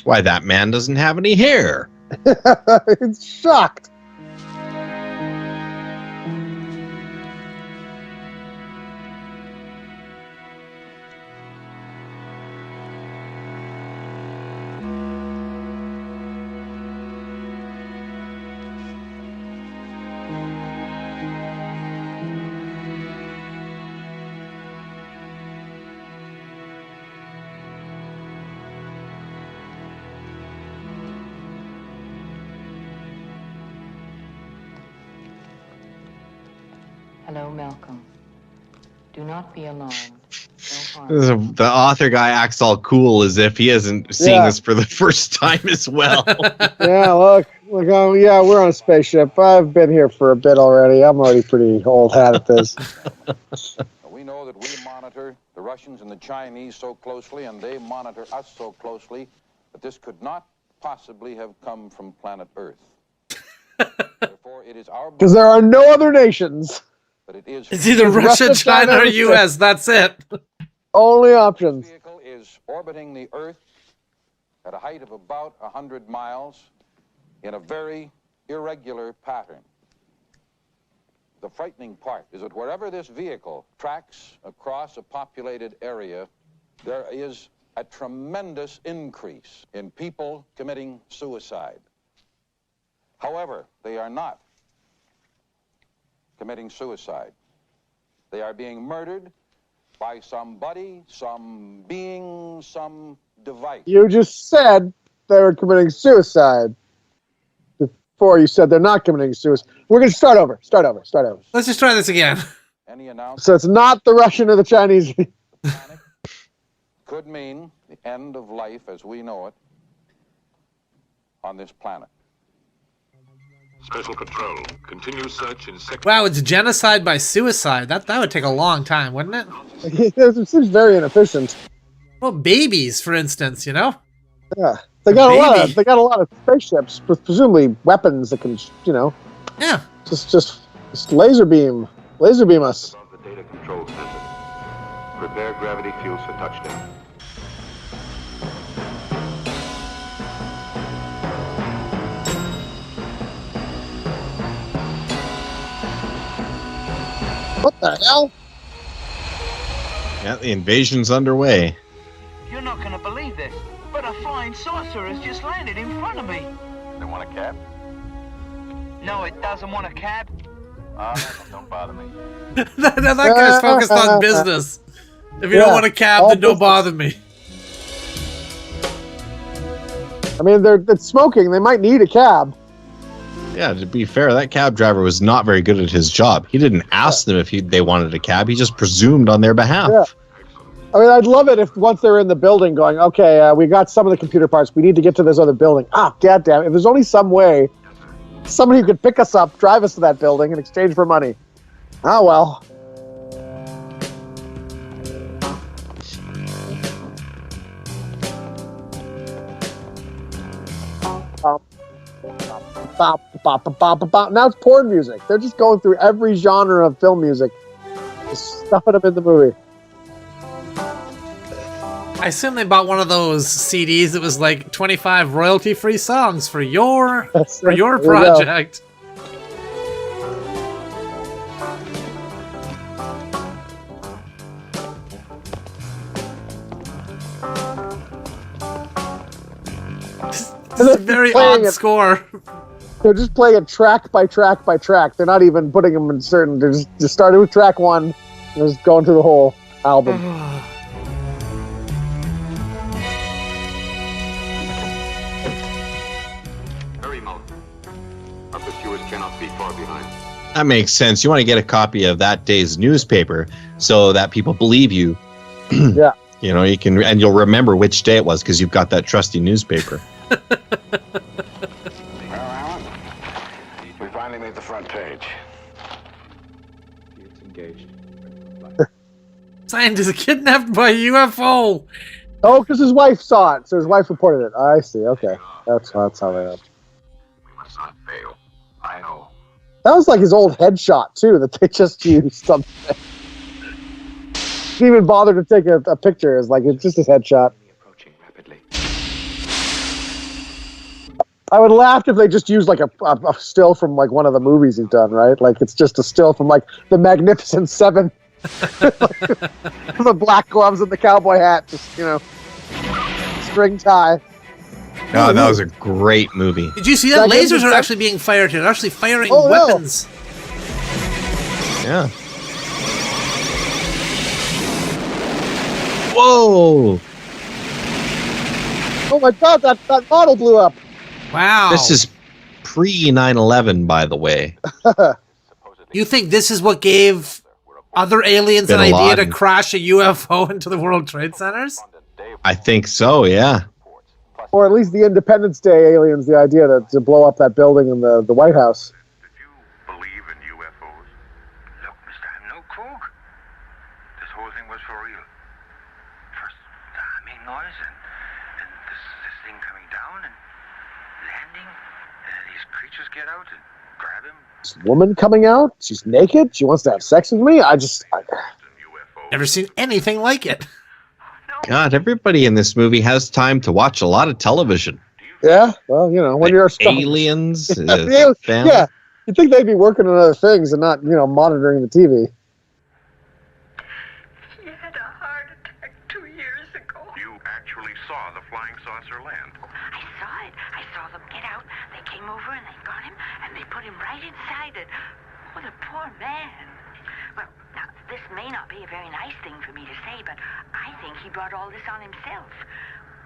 Why, that man doesn't have any hair. It's shocked. Hello, Malcolm. Do not be alarmed. No harm. The author guy acts all cool as if he isn't seeing this for the first time as well. Yeah, look, yeah, we're on a spaceship. I've been here for a bit already. I'm already pretty old hat at this. We know that we monitor the Russians and the Chinese so closely, and they monitor us so closely, that this could not possibly have come from planet Earth. Therefore, it is our Because there are no other nations. But it is It's either Russia, China, or US. That's it. Only options. The vehicle is orbiting the Earth at a height of about 100 miles in a very irregular pattern. The frightening part is that wherever this vehicle tracks across a populated area, there is a tremendous increase in people committing suicide. However, they are not committing suicide. They are being murdered by somebody, some being, some device. You just said they were committing suicide. Before you said they're not committing suicide. We're going to start over. Let's just try this again. Any announcement So it's not the Russian or the Chinese. could mean the end of life as we know it on this planet. Special Patrol, continue search in sector. Wow, it's genocide by suicide. That would take a long time, wouldn't it? It seems very inefficient. Well, babies, for instance, you know? Yeah. They got a lot of spaceships with presumably weapons that can, Yeah. Just laser beam us. Above the data control center. Prepare gravity fields for touchdown. What the hell? Yeah, the invasion's underway. You're not going to believe this, but a flying saucer has just landed in front of me. They want a cab? No, it doesn't want a cab. Don't bother me. that guy's focused on business. If you don't want a cab, then don't bother me. I mean, they're smoking. They might need a cab. Yeah, to be fair, that cab driver was not very good at his job. He didn't ask them if they wanted a cab. He just presumed on their behalf. Yeah. I mean, I'd love it if once they're in the building going, okay, we got some of the computer parts. We need to get to this other building. Goddamn. If there's only some way, somebody who could pick us up, drive us to that building in exchange for money. Oh, well. Now it's porn music. They're just going through every genre of film music, just stuffing them in the movie. I assume they bought one of those CDs that was like 25 royalty-free songs for your project. This is a very odd score. They're just playing it track by track by track. They're not even putting them in certain. They're just starting with track one and just going through the whole album. Hurry, Malcolm. Our pursuers cannot be far behind. That makes sense. You want to get a copy of that day's newspaper so that people believe you. Yeah. You know, you can, and you'll remember which day it was because you've got that trusty newspaper. We finally made the front page. It's engaged. Scientist kidnapped by UFO. Oh, because his wife saw it, so his wife reported it. I see. Okay, that's how they are. We must not fail. I know. That was like his old headshot too that they just used something. Didn't even bother to take a picture. It's like it's just his headshot. Approaching rapidly. I would laugh if they just used like a still from like one of the movies he's done, right? Like it's just a still from like the Magnificent Seven. The black gloves and the cowboy hat, just string tie. Oh, that was a great movie. Did you see that? Lasers are actually being fired here. They're actually firing weapons. Yeah. Whoa! Oh my God, that model blew up. Wow. This is pre 9/11, by the way. Supposed You think this is what gave other aliens an idea to crash a UFO into the World Trade Centers? I think so, yeah. Or at least the Independence Day aliens, the idea to blow up that building in the White House. Believe in UFOs? Look, mister, I'm no crook. This whole thing was for real. First, I made noise, and this thing coming down and landing. These creatures get out and grab him. This woman coming out? She's naked? She wants to have sex with me? Never seen anything like it. God, everybody in this movie has time to watch a lot of television. Yeah, well, you know, when you're a star. Aliens, yeah, you'd think they'd be working on other things and not, you know, monitoring the TV. He had a heart attack 2 years ago. You actually saw the flying saucer land. I saw it. I saw them get out. They came over and they got him, and they put him right inside it. Oh, the poor man. Well, now, this may not be a very nice thing for me to say, but I think he brought all this on himself.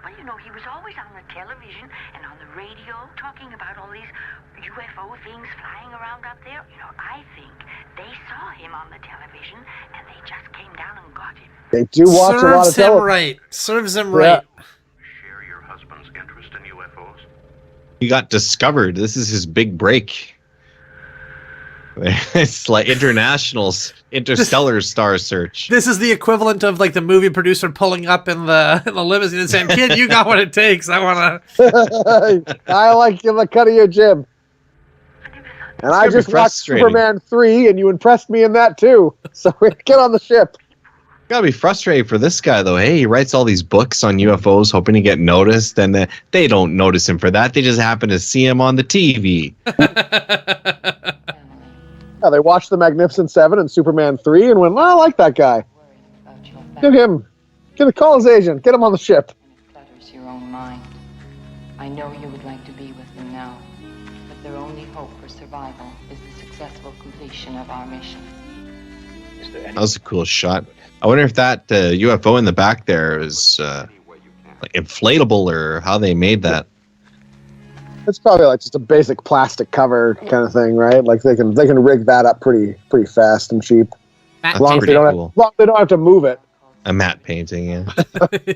Well, you know, he was always on the television and on the radio talking about all these UFO things flying around up there. You know, I think they saw him on the television and they just came down and got him. They do watch a lot of television. Serves him right. Share your husband's interest in UFOs? He got discovered. This is his big break. It's like interstellar star search. This is the equivalent of like the movie producer pulling up in the limousine and saying, "Kid, you got what it takes. I want to." I like the cut of your jib. And I just watched Superman 3, and you impressed me in that too. So get on the ship. Gotta be frustrating for this guy though. Hey, he writes all these books on UFOs, hoping to get noticed, and they don't notice him for that. They just happen to see him on the TV. Yeah, they watched The Magnificent Seven and Superman 3 and went, well, I like that guy. Call his agent. Get him on the ship. Clutters your own mind. I know you would like to be with them now, but their only hope for survival is the successful completion of our mission. That was a cool shot. I wonder if that UFO in the back there is like inflatable or how they made that. It's probably like just a basic plastic cover kind of thing, right? Like they can rig that up pretty fast and cheap. That's as long as pretty cool. As long as they don't have to move it. A matte painting, yeah. You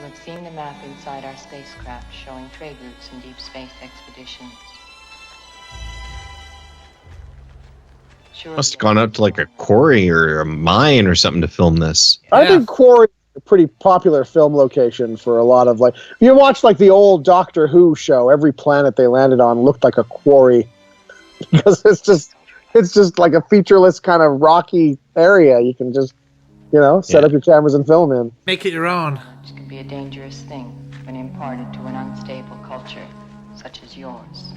have seen the map inside our spacecraft showing trade routes and deep space expeditions. Must have gone out to like a quarry or a mine or something to film this. I think quarry a pretty popular film location for a lot of, like, if you watch like the old Doctor Who show, every planet they landed on looked like a quarry because it's just like a featureless kind of rocky area you can just, you know, set up your cameras and film in. Make it your own. Which can be a dangerous thing when imparted to an unstable culture such as yours.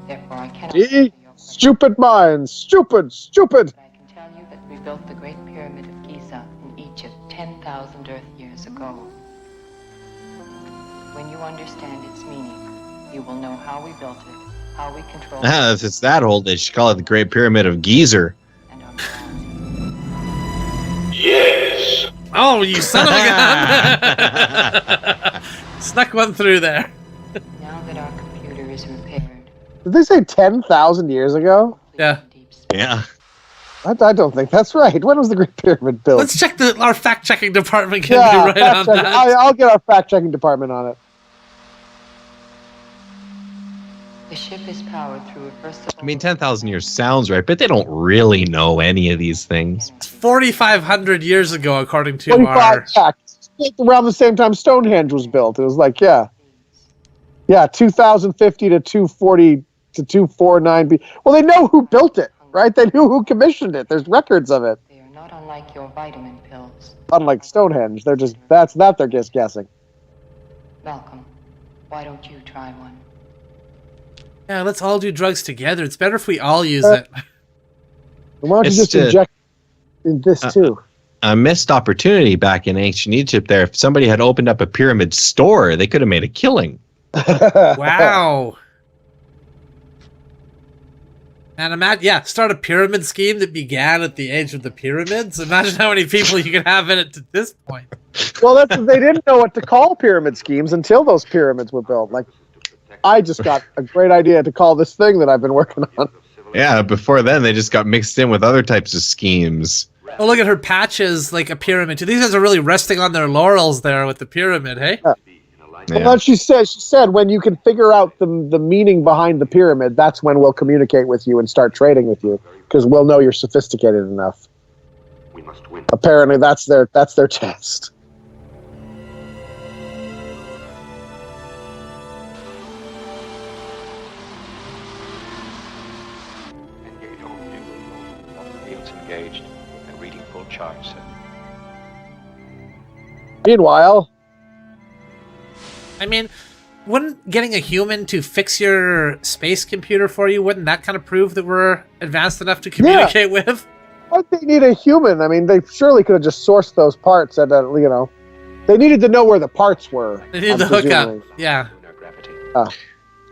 Therefore, I cannot. Stupid minds, stupid. I can tell you that we built the Great Pyramid of Giza in Egypt 10,000 Earth years ago. When you understand its meaning, you will know how we built it, how we control it. If it's that old, they should call it the Great Pyramid of Geezer. Yes. Oh, you son of a gun! Snuck one through there. Now that our computer is repaired. Did they say 10,000 years ago? Yeah. Yeah. I don't think that's right. When was the Great Pyramid built? Let's check our fact-checking department can be right on that. I'll get our fact-checking department on it. The ship is powered through reversible. I mean, 10,000 years sounds right, but they don't really know any of these things. 4,500 years ago, according to 45 around the same time Stonehenge was built. It was like, yeah, 2050 to 240 to 249 B. Well, they know who built it, right? They knew who commissioned it. There's records of it. They are not unlike your vitamin pills. Unlike Stonehenge, they're just they're just guessing. Malcolm, why don't you try one? Yeah, let's all do drugs together. It's better if we all use it. Why don't you just inject in this too? A missed opportunity back in ancient Egypt there. If somebody had opened up a pyramid store, they could have made a killing. Wow. And imagine, start a pyramid scheme that began at the age of the pyramids. Imagine how many people you could have in it to this point. Well, they didn't know what to call pyramid schemes until those pyramids were built. Like, I just got a great idea to call this thing that I've been working on. Yeah, before then they just got mixed in with other types of schemes. Oh, look at her patches like a pyramid. These guys are really resting on their laurels there with the pyramid, hey? Yeah. Well, she said when you can figure out the meaning behind the pyramid, that's when we'll communicate with you and start trading with you, because we'll know you're sophisticated enough. We must win. Apparently, that's their test. Engage all view. All the fields engaged and reading full charts. Meanwhile, I mean, wouldn't getting a human to fix your space computer for you, wouldn't that kind of prove that we're advanced enough to communicate with? why'd they need a human? I mean, they surely could have just sourced those parts at, they needed to know where the parts were. They needed the hookup. Yeah.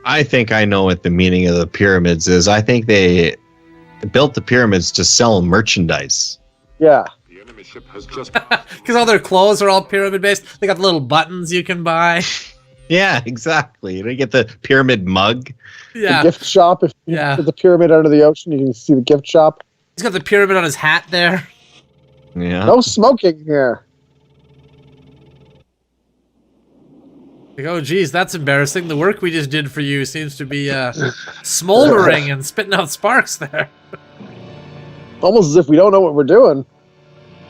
I think I know what the meaning of the pyramids is. I think they built the pyramids to sell merchandise. Yeah. Because all their clothes are all pyramid based. They got the little buttons you can buy. Yeah, exactly. You get the pyramid mug. Yeah. The gift shop. If you put the pyramid under the ocean, you can see the gift shop. He's got the pyramid on his hat there. Yeah. No smoking here. Like, oh, geez, that's embarrassing. The work we just did for you seems to be smoldering and spitting out sparks there. Almost as if we don't know what we're doing.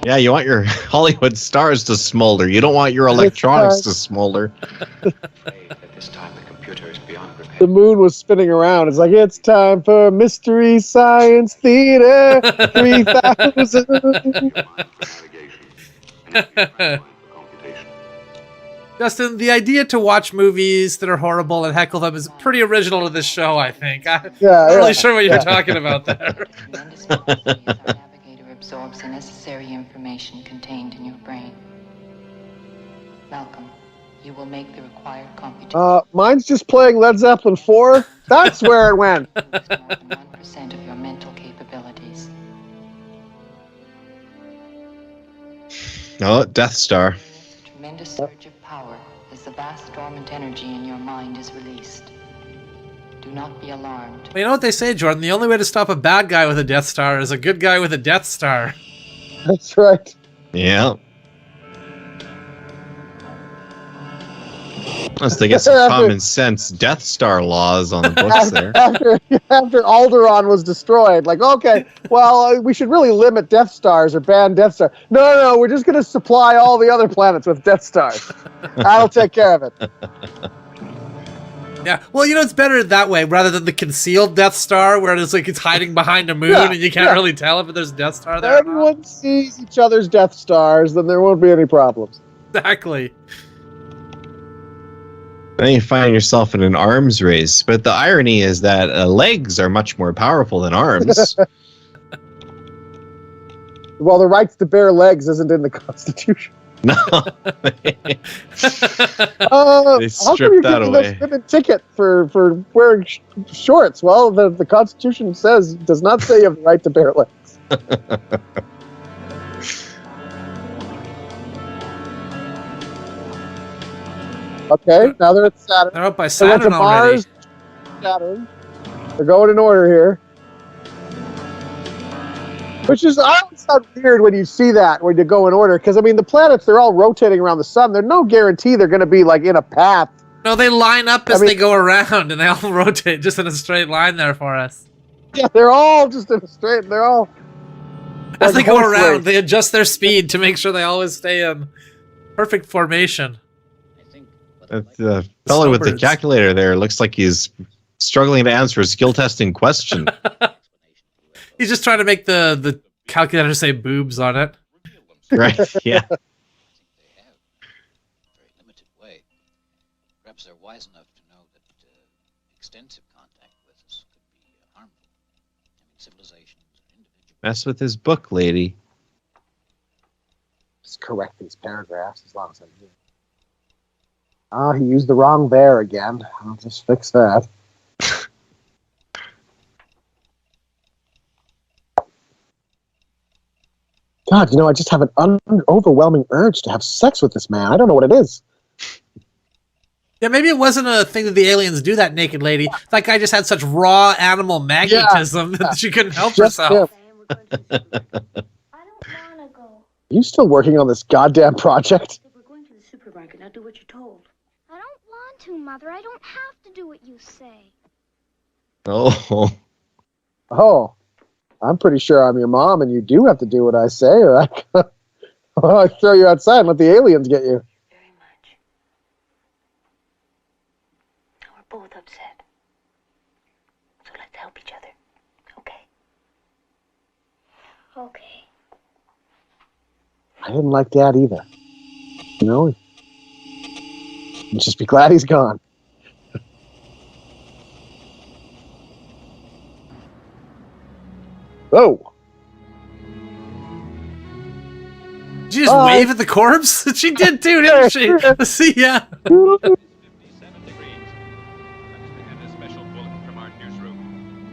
Yeah, you want your Hollywood stars to smolder. You don't want your electronics to smolder. At this time, the computer is beyond repair. The moon was spinning around. It's like, it's time for Mystery Science Theater 3000. Justin, the idea to watch movies that are horrible and heckle them is pretty original to this show, I think. I'm not really sure what you're talking about there. Navigator absorbs the necessary information contained in your brain. Malcolm, you will make the required computation. Mine's just playing Led Zeppelin 4. That's where it went. More than 1% of your mental capabilities. Oh, Death Star. Tremendous surge of power as the vast dormant energy in your mind is released. Do not be alarmed. Well, you know what they say, Jordan? The only way to stop a bad guy with a Death Star is a good guy with a Death Star. That's right. Yeah. Unless they get some common sense Death Star laws on the books there. After Alderaan was destroyed, like, okay, well, we should really limit Death Stars or ban Death Star. No, we're just going to supply all the other planets with Death Stars. I'll take care of it. Yeah, well, it's better that way rather than the concealed Death Star where it's like it's hiding behind a moon and you can't really tell if there's a Death Star there. Everyone sees each other's Death Stars, then there won't be any problems. Exactly. Then you find yourself in an arms race. But the irony is that legs are much more powerful than arms. Well, the rights to bear legs isn't in the Constitution. No. They stripped that away. A ticket for wearing shorts. Well, the Constitution does not say you have the right to bear legs. Okay, now they're at Saturn. They're up by Saturn they went to already. Mars, Saturn. They're going in order here. Which is, I always sound weird when you see that, when you go in order, because, I mean, the planets, they're all rotating around the sun. There's no guarantee they're going to be, like, in a path. No, they line up as they go around, and they all rotate just in a straight line there for us. Yeah, they're all just in a straight, they're all... As they go around, they adjust their speed to make sure they always stay in perfect formation. The fellow with the calculator there looks like he's struggling to answer a skill testing question. He's just trying to make the calculator say boobs on it. Right, yeah. Perhaps they're wise enough to know that extensive contact with us could be harmful. I mean, civilizations and individuals. Mess with his book, lady. Just correct these paragraphs as long as I'm here. Oh, he used the wrong bear again. I'll just fix that. God, I just have an overwhelming urge to have sex with this man. I don't know what it is. Yeah, maybe it wasn't a thing that the aliens do, that naked lady. That guy just had such raw animal magnetism that she couldn't help herself. You still working on this goddamn project? We're going to the supermarket. Now do what you're told. I don't want to, Mother. I don't have to do what you say. Oh. Oh. I'm pretty sure I'm your mom and you do have to do what I say or I throw you outside and let the aliens get you. Very much. We're both upset. So let's help each other. Okay? Okay. I didn't like Dad either. You know? Just be glad he's gone. Oh. Did you just wave at the corpse? She did too, didn't she? See ya.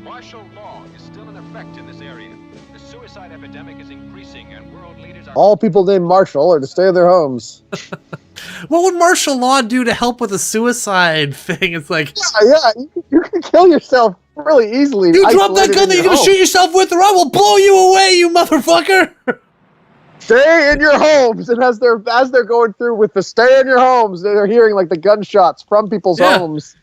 Martial law is still in effect in this area. The suicide epidemic is increasing, and world leaders are... All people named Marshall are to stay in their homes. What would martial law do to help with a suicide thing? It's like... Yeah, you can kill yourself really easily. You drop that gun that you're going to shoot yourself with, or I will blow you away, you motherfucker! Stay in your homes. And as they're going through with the stay in your homes, they're hearing like the gunshots from people's homes.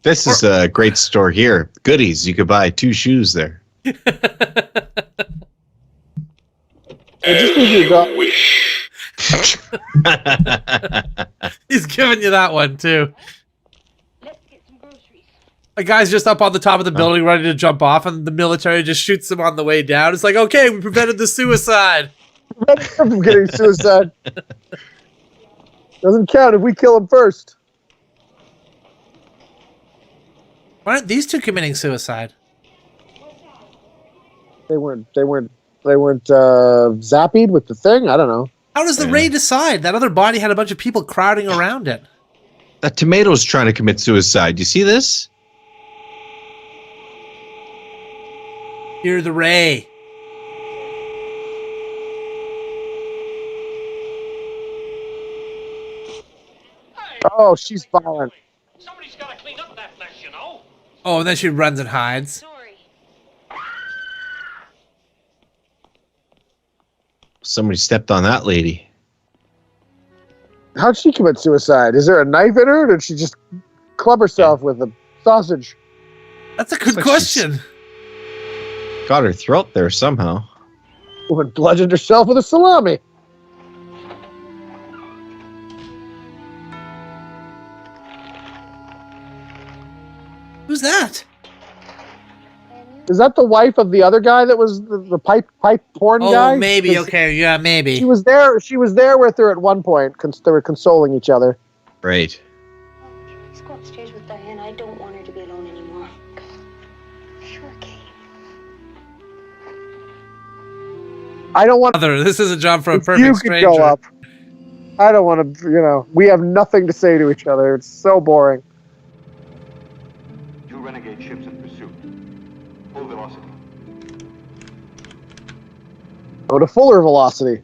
This is a great store here. Goodies. You could buy 2 shoes there. He's giving you that one too. A guy's just up on the top of the building ready to jump off, and the military just shoots him on the way down. It's like, okay, we prevented the suicide. Prevented him from getting suicide. Doesn't count if we kill him first. Why aren't these two committing suicide? They weren't zapped with the thing? I don't know. How does the Ray decide? That other body had a bunch of people crowding around it. That tomato's trying to commit suicide. You see this? Hear the Ray. Oh, she's violent. Somebody's got to clean up that mess, you know. Oh, and then she runs and hides. Somebody stepped on that lady. How'd she commit suicide? Is there a knife in her, or did she just club herself with a sausage? That's a good question. Got her throat there somehow. Woman bludgeoned herself with a salami. Who's that? Is that the wife of the other guy that was the pipe porn guy? Oh, maybe. Okay, yeah, maybe. She was there. She was there with her at one point. They were consoling each other. Right. Let's go upstairs with Diane. I don't want her to be alone anymore. Sure, Kate. I don't want. This is a job for a You perfect could stranger. go up. I don't want to. You know, we have nothing to say to each other. It's so boring. 2 renegade ships in pursuit. Full velocity. Go to fuller velocity.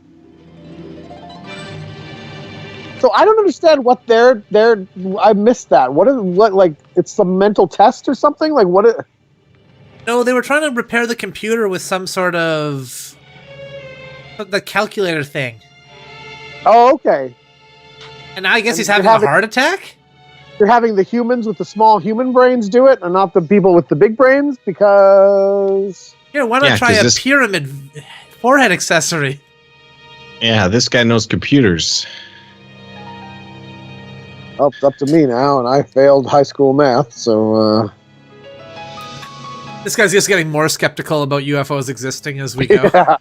So I don't understand what they're. I missed that. What like? It's some mental test or something? Like what? No, they were trying to repair the computer with some sort of the calculator thing. Oh, okay. And I guess he's having a heart attack? You're having the humans with the small human brains do it and not the people with the big brains because... Here, why not try a pyramid forehead accessory? Yeah, this guy knows computers. Oh, it's up to me now, and I failed high school math, so... This guy's just getting more skeptical about UFOs existing as we go. Yeah.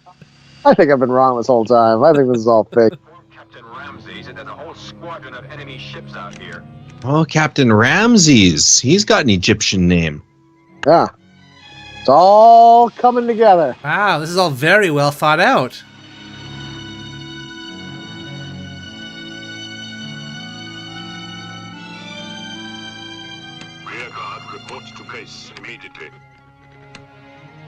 I think I've been wrong this whole time. I think this is all fake. Captain Ramses, and there's a whole squadron of enemy ships out here. Oh, Captain Ramses. He's got an Egyptian name. Yeah. It's all coming together. Wow, this is all very well thought out. Rearguard reports to base immediately.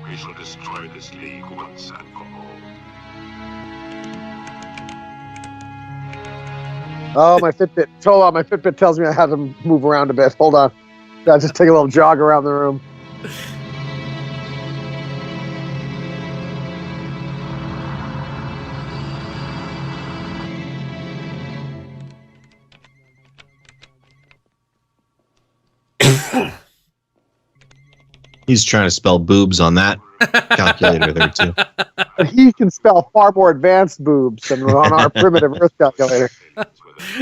We shall destroy this league once and for all. Oh, my Fitbit. Hold on, my Fitbit tells me I have to move around a bit. Hold on. I'll just take a little jog around the room. He's trying to spell boobs on that calculator there too. But he can spell far more advanced boobs than on our primitive Earth calculator.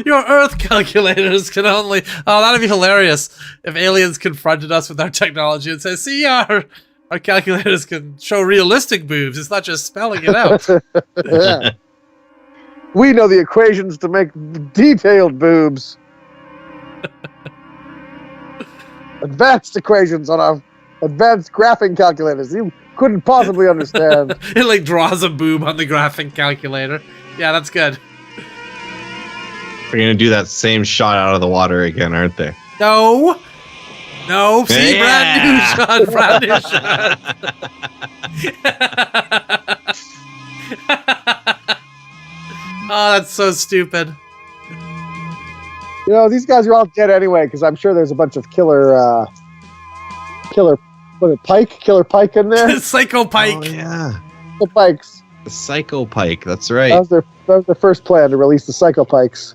Your Earth calculators can only... Oh, that'd be hilarious if aliens confronted us with our technology and say, see, our calculators can show realistic boobs. It's not just spelling it out. Yeah. We know the equations to make detailed boobs. Advanced equations on our advanced graphing calculators. You couldn't possibly understand. It like draws a boob on the graphing calculator. Yeah, that's good. They're going to do that same shot out of the water again, aren't they? No. No. See, Yeah. brand new shot. Brand new shot. Oh, that's so stupid. You know, these guys are all dead anyway, because I'm sure there's a bunch of killer pike in there. Psycho pike. Oh, yeah. The pikes. The Psycho Pike, that's right. That was their first plan, to release the Psycho Pikes.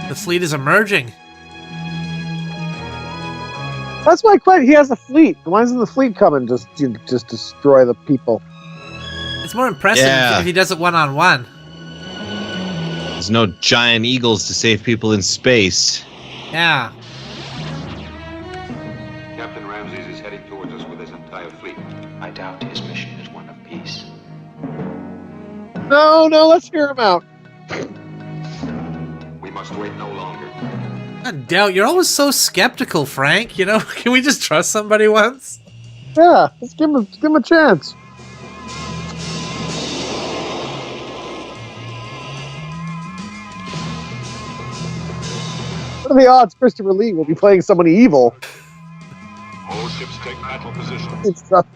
The fleet is emerging. That's my question. He has a fleet. Why isn't the fleet coming just destroy the people? It's more impressive if he does it one-on-one. There's no giant eagles to save people in space. Yeah. Captain Ramses is heading towards us with his entire fleet. I doubt his mission is one of peace. No, let's hear him out. We must wait no longer. I doubt you're always so skeptical, Frank. You know, can we just trust somebody once? Yeah, let's give him a chance. What are the odds Christopher Lee will be playing somebody evil? All ships take battle position. It's tough.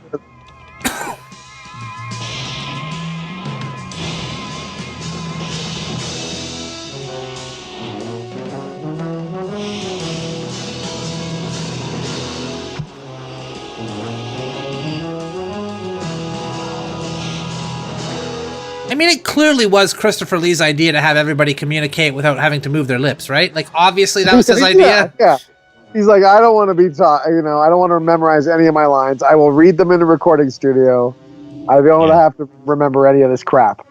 I mean, it clearly was Christopher Lee's idea to have everybody communicate without having to move their lips, right? Like, obviously that was his idea. Yeah. He's like, I don't want to be taught, I don't want to memorize any of my lines. I will read them in a recording studio. I don't have to remember any of this crap.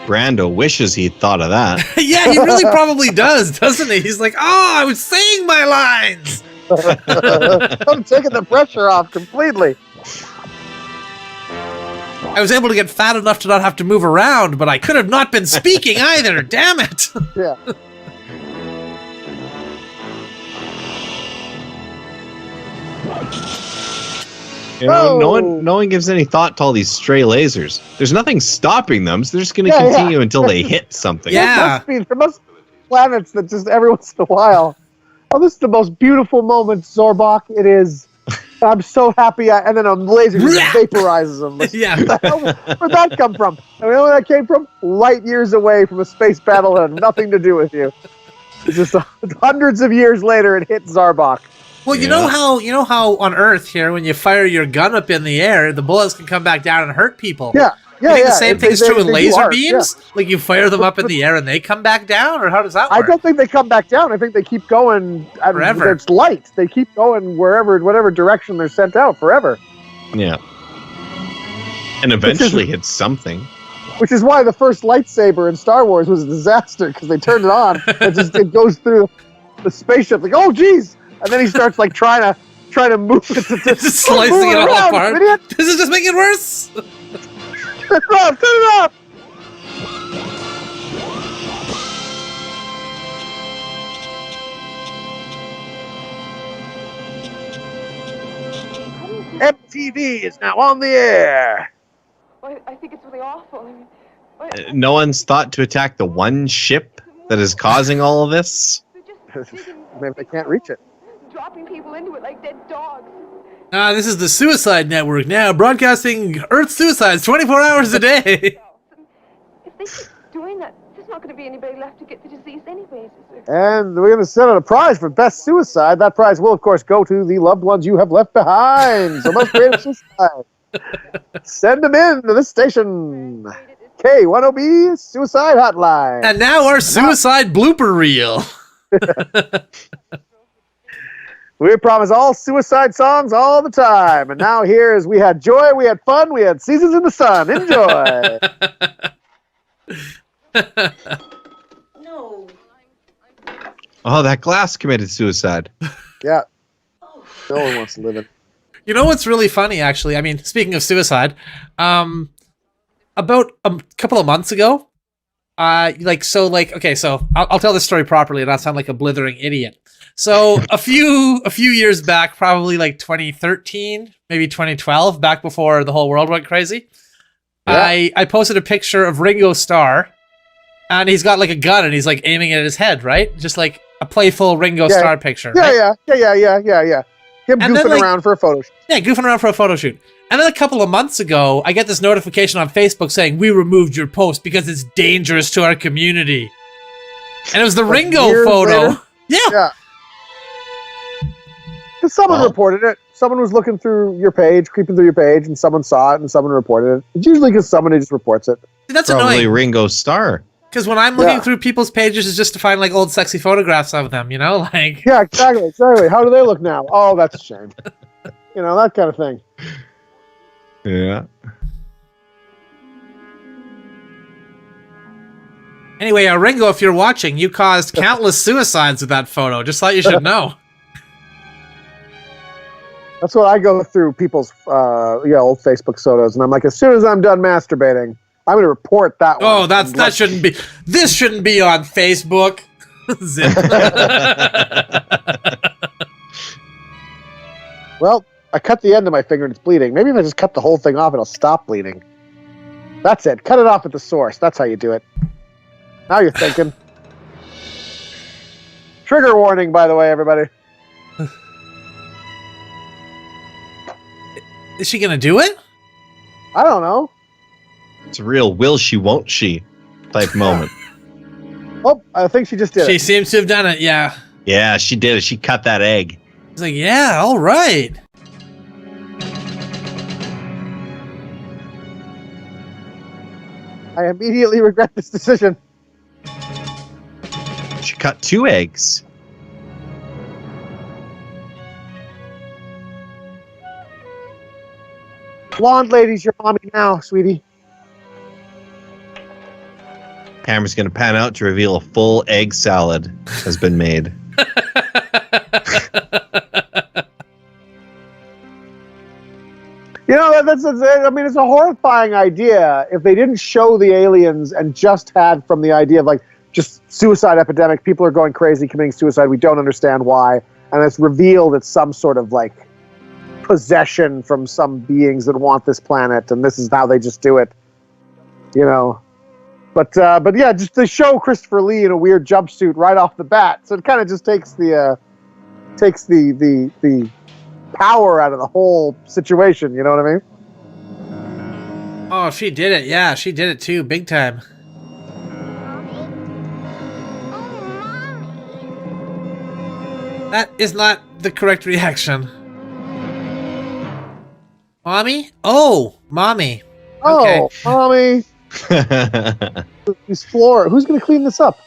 Brando wishes he'd thought of that. Yeah, he really probably does, doesn't he? He's like, oh, I was saying my lines. I'm taking the pressure off completely. I was able to get fat enough to not have to move around, but I could have not been speaking either. Damn it. Yeah. You know, no one gives any thought to all these stray lasers. There's nothing stopping them, so they're just going to continue until they hit something. Yeah. There must be planets that just every once in a while. Oh, this is the most beautiful moment, Zorbach. It is. I'm so happy. And then a laser just vaporizes them. Like, Yeah. Where'd that come from? And you know where that came from? Light years away from a space battle that had nothing to do with you. It's just hundreds of years later, it hits Zarbach. Well, you know how on Earth here, when you fire your gun up in the air, the bullets can come back down and hurt people. Yeah. You think the same thing is true with they laser are, beams? yeah. Like you fire them up in the air and they come back down, or how does that work? I don't think they come back down. I think they keep going. Forever. It's light. They keep going whatever direction they're sent out forever. Yeah. And eventually hits something. Which is why the first lightsaber in Star Wars was a disaster, because they turned it on and it goes through the spaceship like, oh geez, and then he starts like trying to move it, just slicing it all apart. Idiot. This is just making it worse. Turn it off! MTV is now on the air. Well, I think it's really awful. I mean, No one's thought to attack the one ship that is causing all of this. Maybe they can't reach it. dropping people into it like dead dogs. This is the Suicide Network now, broadcasting Earth suicides 24 hours a day. If they keep doing that, there's not going to be anybody left to get the disease anyways, is there? And we're going to set out a prize for best suicide. That prize will, of course, go to the loved ones you have left behind. So most creative suicide. Send them in to this station. K10B Suicide Hotline. And now our suicide blooper reel. We promise all suicide songs all the time. And now here's We Had Joy, We Had Fun, We Had Seasons in the Sun. Enjoy. No. Oh, that glass committed suicide. Yeah. No one wants to live it. You know what's really funny, actually? I mean, speaking of suicide, about a couple of months ago, I'll tell this story properly and not sound like a blithering idiot. So a few years back, probably like 2013, maybe 2012, back before the whole world went crazy, yeah. I posted a picture of Ringo Starr, and he's got like a gun and he's like aiming it at his head, right? Just like a playful Ringo Starr picture. Yeah, right? Him and goofing around for a photo shoot. Yeah, goofing around for a photo shoot. And then a couple of months ago, I get this notification on Facebook saying, we removed your post because it's dangerous to our community. And it was the Ringo photo. Later? Yeah. Because someone reported it. Someone was looking through your page, creeping through your page, and someone saw it, and someone reported it. It's usually because somebody just reports it. That's probably annoying. Ringo Starr. Because when I'm looking through people's pages, it's just to find like old sexy photographs of them, you know? Like. Yeah, exactly. How do they look now? Oh, that's a shame. You know, that kind of thing. Yeah. Anyway, Ringo, if you're watching, you caused countless suicides with that photo. Just thought you should know. That's what I go through people's old Facebook photos, and I'm like, as soon as I'm done masturbating, I'm going to report that one. Oh, that shouldn't be. This shouldn't be on Facebook. Zip. Well, I cut the end of my finger and it's bleeding. Maybe if I just cut the whole thing off, it'll stop bleeding. That's it. Cut it off at the source. That's how you do it. Now you're thinking. Trigger warning, by the way, everybody. Is she going to do it? I don't know. It's a real will she, won't she type moment. Oh, I think she just did it. She seems to have done it, yeah. Yeah, she did it. She cut that egg. It's like, yeah, all right. I immediately regret this decision. She cut 2 eggs. Blonde lady's your mommy now, sweetie. Camera's going to pan out to reveal a full egg salad has been made. You know, it's a horrifying idea if they didn't show the aliens and just had from the idea of like just suicide epidemic, people are going crazy, committing suicide, we don't understand why, and it's revealed it's some sort of like possession from some beings that want this planet, and this is how they just do it, you know. But yeah, just to show Christopher Lee in a weird jumpsuit right off the bat, so it kind of just takes the power out of the whole situation. You know what I mean? Oh, she did it. Yeah, she did it too, big time. That is not the correct reaction. Mommy? Oh, mommy. Okay. Oh, mommy. This floor. Who's going to clean this up?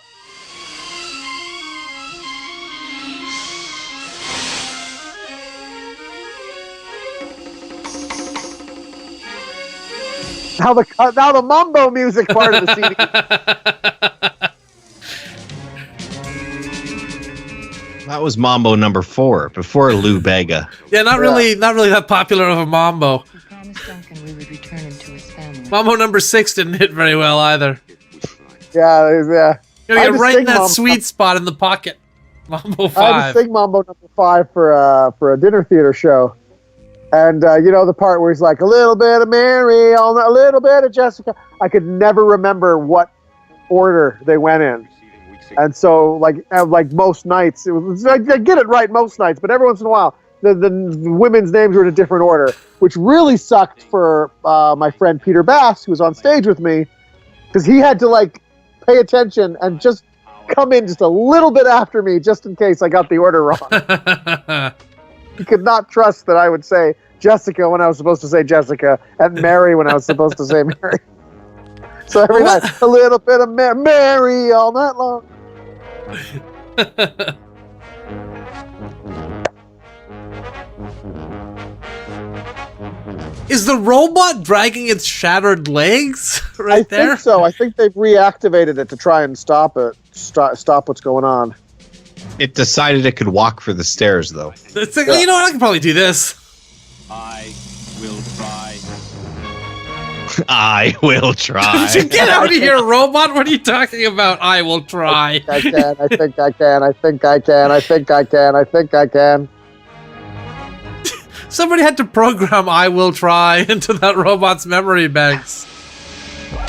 Now the mambo music part of the CD. That was Mambo number 4 before Lou Bega. Yeah, not really that popular of a mambo. Mambo number 6 didn't hit very well either. Yeah. You gotta get right in that sweet spot in the pocket. Mambo 5. I had to sing Mambo number 5 for a dinner theater show. And, you know, the part where he's like, a little bit of Mary, a little bit of Jessica. I could never remember what order they went in. And so, like most nights, it was, I get it right most nights, but every once in a while, the women's names were in a different order, which really sucked for my friend Peter Bass, who was on stage with me, because he had to like pay attention and just come in just a little bit after me, just in case I got the order wrong. He could not trust that I would say Jessica when I was supposed to say Jessica, and Mary when I was supposed to say Mary. So every night, a little bit of Mary all night long. Is the robot dragging its shattered legs right there? I think so. I think they've reactivated it to try and stop it. Stop what's going on. It decided it could walk for the stairs, though. It's like, you know what? I can probably do this. I will try. I will try. Get out of here, robot. What are you talking about? I will try. I think I can. I think I can. I think I can. I think I can. I think I can. Somebody had to program I will try into that robot's memory banks.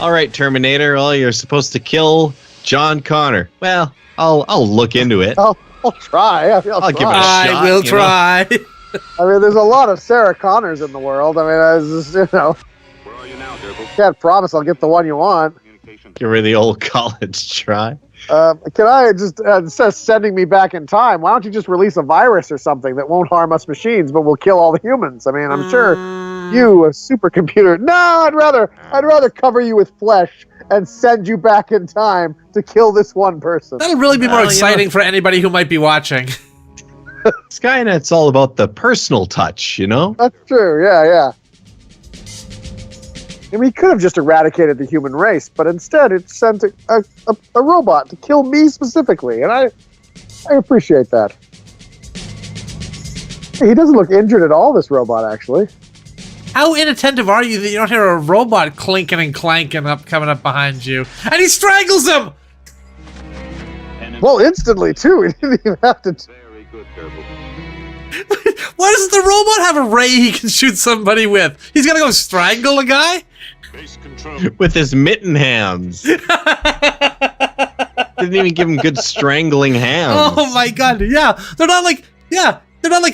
All right, Terminator. Well, you're supposed to kill John Connor. Well, I'll look into it. I'll try. I'll give it a shot. I will try. I mean, there's a lot of Sarah Connors in the world. I mean, I was just, can't promise I'll get the one you want. Give her the old college try. Can I just, instead of sending me back in time, why don't you just release a virus or something that won't harm us machines, but will kill all the humans? I mean, I'm sure you, a supercomputer. No, I'd rather cover you with flesh and send you back in time to kill this one person. That'll really be more exciting for anybody who might be watching. Skynet's all about the personal touch, you know? That's true, yeah. I mean, he could have just eradicated the human race, but instead it sent a robot to kill me specifically, and I appreciate that. He doesn't look injured at all, this robot, actually. How inattentive are you that you don't hear a robot clinking and clanking coming up behind you? And he strangles him! Well, instantly, too. He didn't even have to... Very good, Turbo. Why doesn't the robot have a ray he can shoot somebody with? He's gonna go strangle a guy? Base control. With his mitten hands. Didn't even give him good strangling hands. Oh my god, yeah. They're not like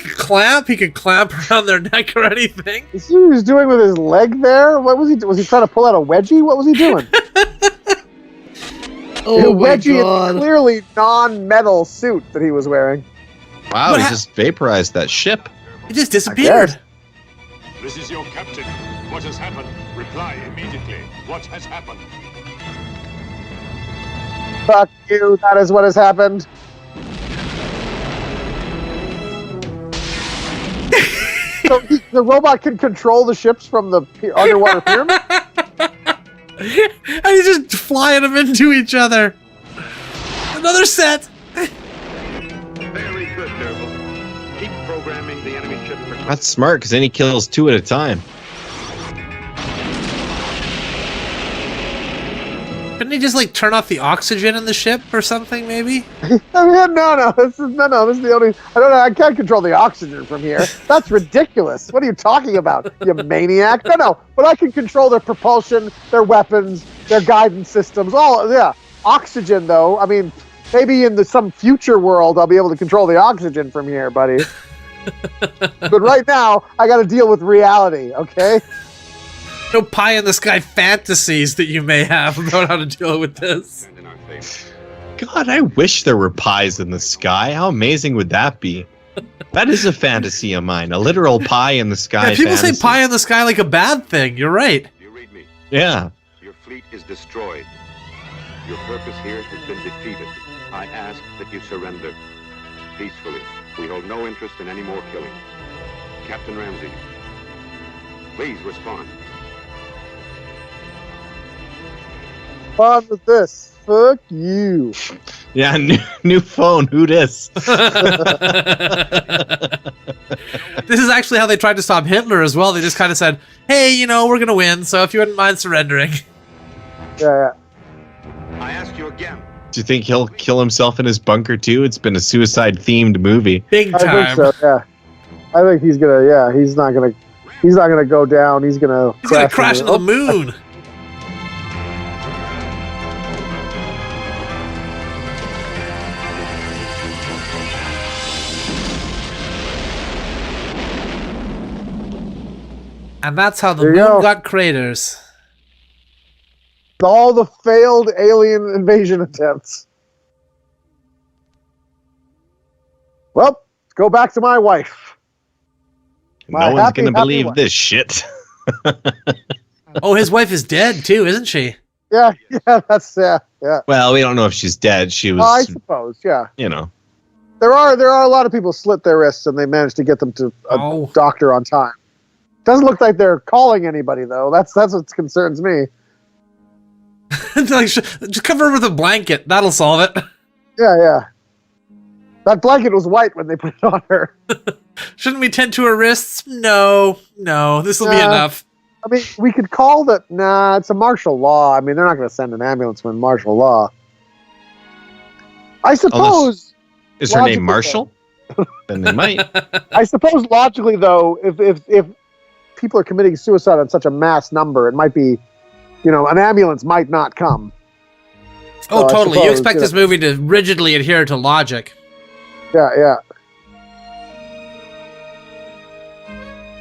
a clamp. He could clamp around their neck or anything. You see what he was doing with his leg there? What was he doing? Was he trying to pull out a wedgie? What was he doing? Oh my wedgie god. in a clearly non-metal suit that he was wearing. Wow, he just vaporized that ship. It just disappeared. This is your captain. What has happened? Reply immediately. What has happened? Fuck you, that is what has happened. So the robot can control the ships from the underwater pyramid? And he's just flying them into each other. Another set. Very good, Turbo. Keep programming the enemy ship for... That's smart, because then he kills two at a time. Couldn't he just like turn off the oxygen in the ship or something, maybe? I mean, no. This is the only. I don't know. I can't control the oxygen from here. That's ridiculous. What are you talking about, you maniac? No. But I can control their propulsion, their weapons, their guidance systems. All oxygen, though. I mean, maybe in some future world I'll be able to control the oxygen from here, buddy. But right now I got to deal with reality. Okay. No pie in the sky fantasies that you may have about how to deal with this. God, I wish there were pies in the sky. How amazing would that be? That is a fantasy of mine. A literal pie in the sky. Yeah, people fantasy. say pie in the sky like a bad thing. You're right. You read me. Yeah. Your fleet is destroyed. Your purpose here has been defeated. I ask that you surrender peacefully. We hold no interest in any more killing. Captain Ramsey, please respond. On with this. Fuck you. Yeah, new phone. Who dis? This is actually how they tried to stop Hitler as well. They just kind of said, hey, we're going to win, so if you wouldn't mind surrendering. Yeah. I ask you again. Do you think he'll kill himself in his bunker too? It's been a suicide-themed movie. Big time. I think so, yeah. I think he's gonna, he's not gonna go down. He's gonna crash into the moon. And that's how the There moon you go. got craters. All the failed alien invasion attempts. Well, let's go back to my wife. No one's going to believe wife. this shit. Oh, his wife is dead too, isn't she? Yeah, that's yeah. Well, we don't know if she's dead. She was, I suppose, yeah. you know. There are a lot of people slit their wrists and they managed to get them to a doctor on time. Doesn't look like they're calling anybody though. That's what concerns me. Like, just cover her with a blanket. That'll solve it. Yeah. That blanket was white when they put it on her. Shouldn't we tend to her wrists? No. This will be enough. I mean, we could call that. Nah, it's a martial law. I mean, they're not going to send an ambulance when martial law. I suppose. Is her name Marshall? Then they might. I suppose logically, though, if people are committing suicide on such a mass number, it might be, an ambulance might not come. Oh, totally. You expect this movie to rigidly adhere to logic. Yeah.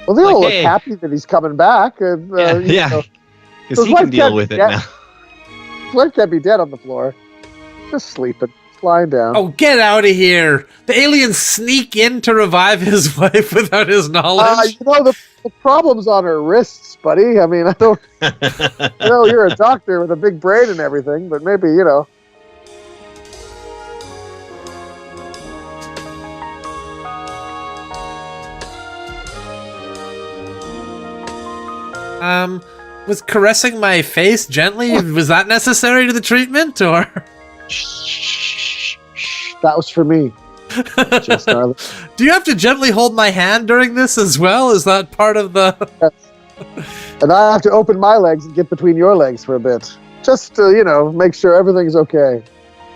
Well, they all look happy that he's coming back. And, yeah. Because he can deal with it now. His wife can't be dead on the floor. Just sleeping. Lying down. Oh, get out of here. The aliens sneak in to revive his wife without his knowledge. The problem's on her wrists, buddy. I mean, I don't... you're a doctor with a big brain and everything, but maybe, Was caressing my face gently, was that necessary to the treatment, or? That was for me. Do you have to gently hold my hand during this as well? Is that part of the... Yes. And I have to open my legs and get between your legs for a bit. Just to, make sure everything's okay.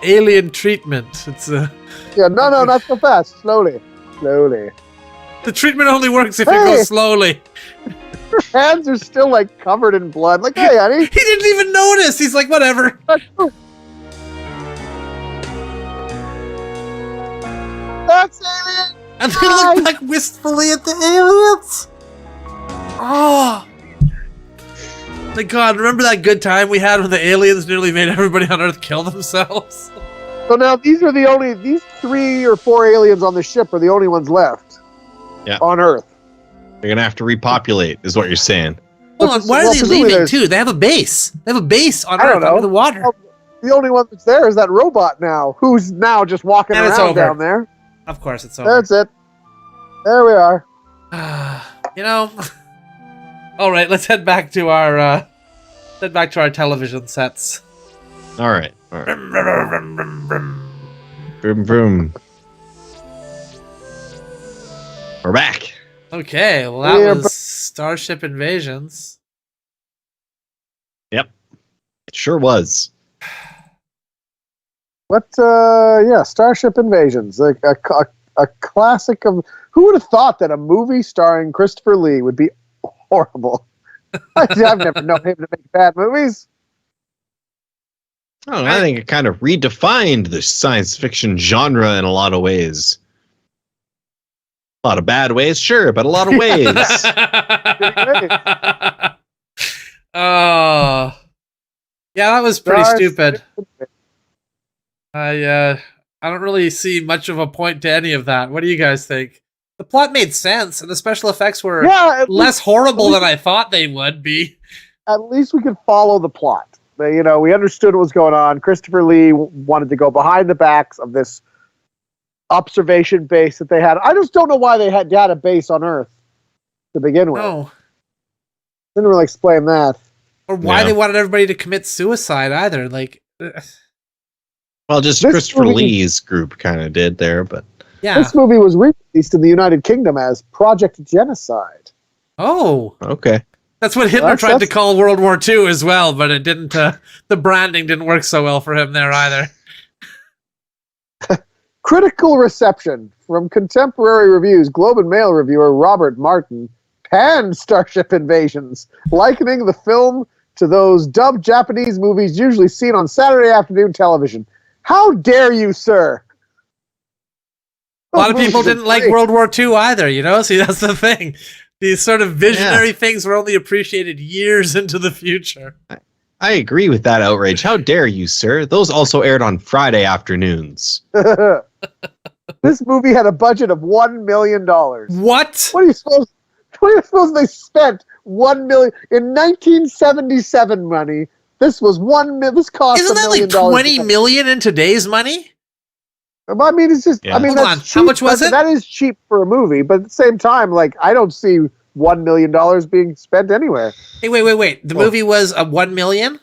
Alien treatment. It's Yeah, no, not so fast. Slowly. The treatment only works if it goes slowly. Her hands are still, covered in blood. Like, hey, honey. He didn't even notice. He's like, whatever. That's alien! And they look back wistfully at the aliens. Oh. My God, remember that good time we had when the aliens nearly made everybody on Earth kill themselves? So now these 3 or 4 aliens on the ship are the only ones left. Yeah. On Earth. They're going to have to repopulate, is what you're saying. Hold on, why are they leaving too? They have a base. They have a base on Earth under the water. Well, the only one that's there is that robot now, who's now just walking around down there. Of course, it's over. That's it. There we are. All right, let's head back to our television sets. All right. Vroom, vroom. We're back. Okay, well that was Starship Invasions. Yep, it sure was. What? Starship Invasions, a classic of. Who would have thought that a movie starring Christopher Lee would be horrible? I've never known him to make bad movies. I think it kind of redefined the science fiction genre in a lot of ways. A lot of bad ways, sure, but a lot of ways. Oh, yeah, that was pretty stupid. I don't really see much of a point to any of that. What do you guys think? The plot made sense, and the special effects were less horrible than I thought they would be. At least we could follow the plot. We understood what was going on. Christopher Lee wanted to go behind the backs of this observation base that they had. I just don't know why they had a base on Earth to begin with. No. Didn't really explain that. Or why they wanted everybody to commit suicide either. Well, just Christopher Lee's group kind of did there, but... Yeah. This movie was released in the United Kingdom as Project Genocide. Oh. Okay. That's what Hitler tried to call World War II as well, but it didn't. The branding didn't work so well for him there either. Critical reception from contemporary reviews. Globe and Mail reviewer Robert Martin panned Starship Invasions, likening the film to those dubbed Japanese movies usually seen on Saturday afternoon television. How dare you, sir? A lot of people didn't like World War II either, See, that's the thing. These sort of visionary things were only appreciated years into the future. I agree with that outrage. How dare you, sir? Those also aired on Friday afternoons. This movie had a budget of $1 million. What? What do you suppose they spent $1 million in 1977 money? This was This cost Isn't that like $20 million in today's money? I mean, it's just. Yeah. I mean, Hold on. that's cheap. How much was it? That is cheap for a movie, but at the same time, like I don't see $1 million being spent anywhere. Hey, wait. The movie was a $1 million?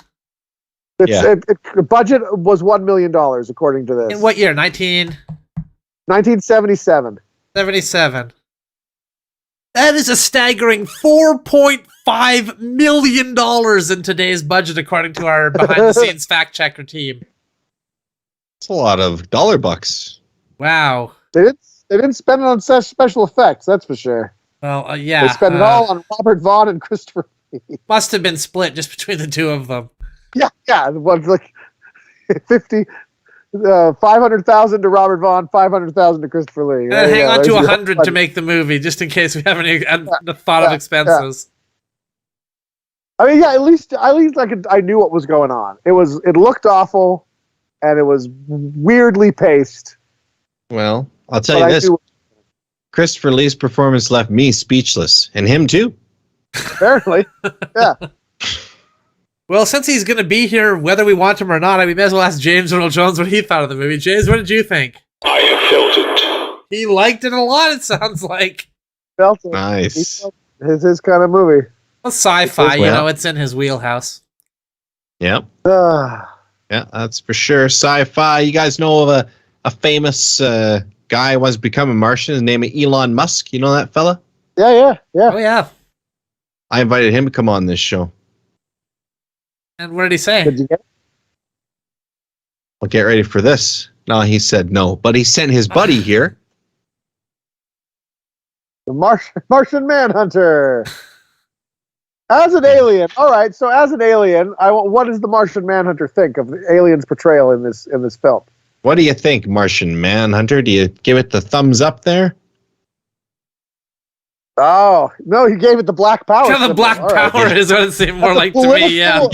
The budget was $1 million, according to this. In what year? 1977. 1977. That is a staggering $4.5 million in today's budget, according to our behind-the-scenes fact-checker team. It's a lot of dollar bucks. Wow. They didn't spend it on special effects, that's for sure. Well, yeah. They spent it all on Robert Vaughn and Christopher Lee. Must have been split just between the two of them. Yeah. It was like 500,000 to Robert Vaughn, 500,000 to Christopher Lee. Hang on to 100 to make the movie, just in case we have any thought of expenses. Yeah. I mean, at least I knew what was going on. It looked awful, and it was weirdly paced. Well, I'll tell you this. Christopher Lee's performance left me speechless, and him too. Apparently, yeah. Well, since he's going to be here, whether we want him or not, we may as well ask James Earl Jones what he thought of the movie. James, what did you think? I have felt it. He liked it a lot, it sounds like. Felt it. Nice. It's his kind of movie. Well, sci-fi, it's in his wheelhouse. Yep. Yeah, that's for sure. Sci-fi. You guys know of a famous guy who wants to become a Martian. His name is Elon Musk. You know that fella? Yeah. Oh, yeah. I invited him to come on this show. And what did he say? Did you get it? Well, get ready for this. No, he said no, but he sent his buddy here. The Martian Manhunter. As an alien, all right. So as an alien, what does the Martian Manhunter think of the alien's portrayal in this film? What do you think, Martian Manhunter? Do you give it the thumbs up there? Oh no, he gave it the black power. Kind of the black power is what it seemed more like to me. Yeah,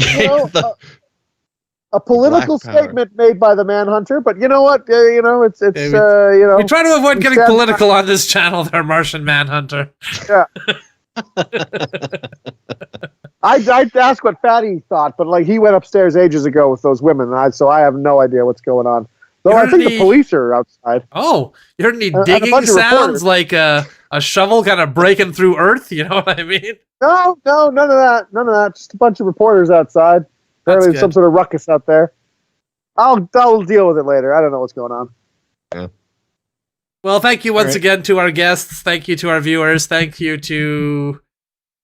a political statement made by the Manhunter, but you know what? It's we try to avoid getting political on this channel. There, Martian Manhunter. Yeah. I'd ask what Fatty thought, but like he went upstairs ages ago with those women, so I have no idea what's going on. Though I think the police are outside. Oh, you heard any digging sounds like a shovel kind of breaking through earth? You know what I mean? No, none of that. None of that. Just a bunch of reporters outside. Apparently there's some sort of ruckus out there. I'll deal with it later. I don't know what's going on. Yeah. Well, thank you once again to our guests. Thank you to our viewers. Thank you to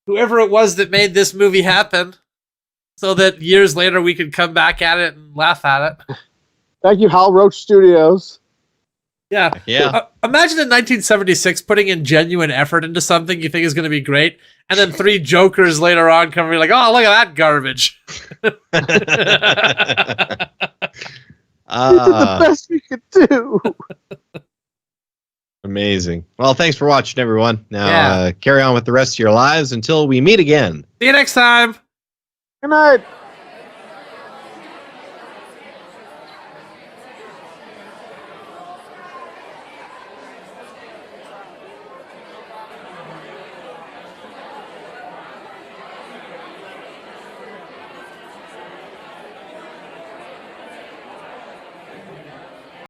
whoever it was that made this movie happen so that years later we could come back at it and laugh at it. Thank you, Hal Roach Studios. Yeah. Imagine in 1976 putting in genuine effort into something you think is going to be great, and then three jokers later on coming like, oh, look at that garbage. We did the best we could do. Amazing. Well, thanks for watching, everyone. Now, carry on with the rest of your lives until we meet again. See you next time. Good night.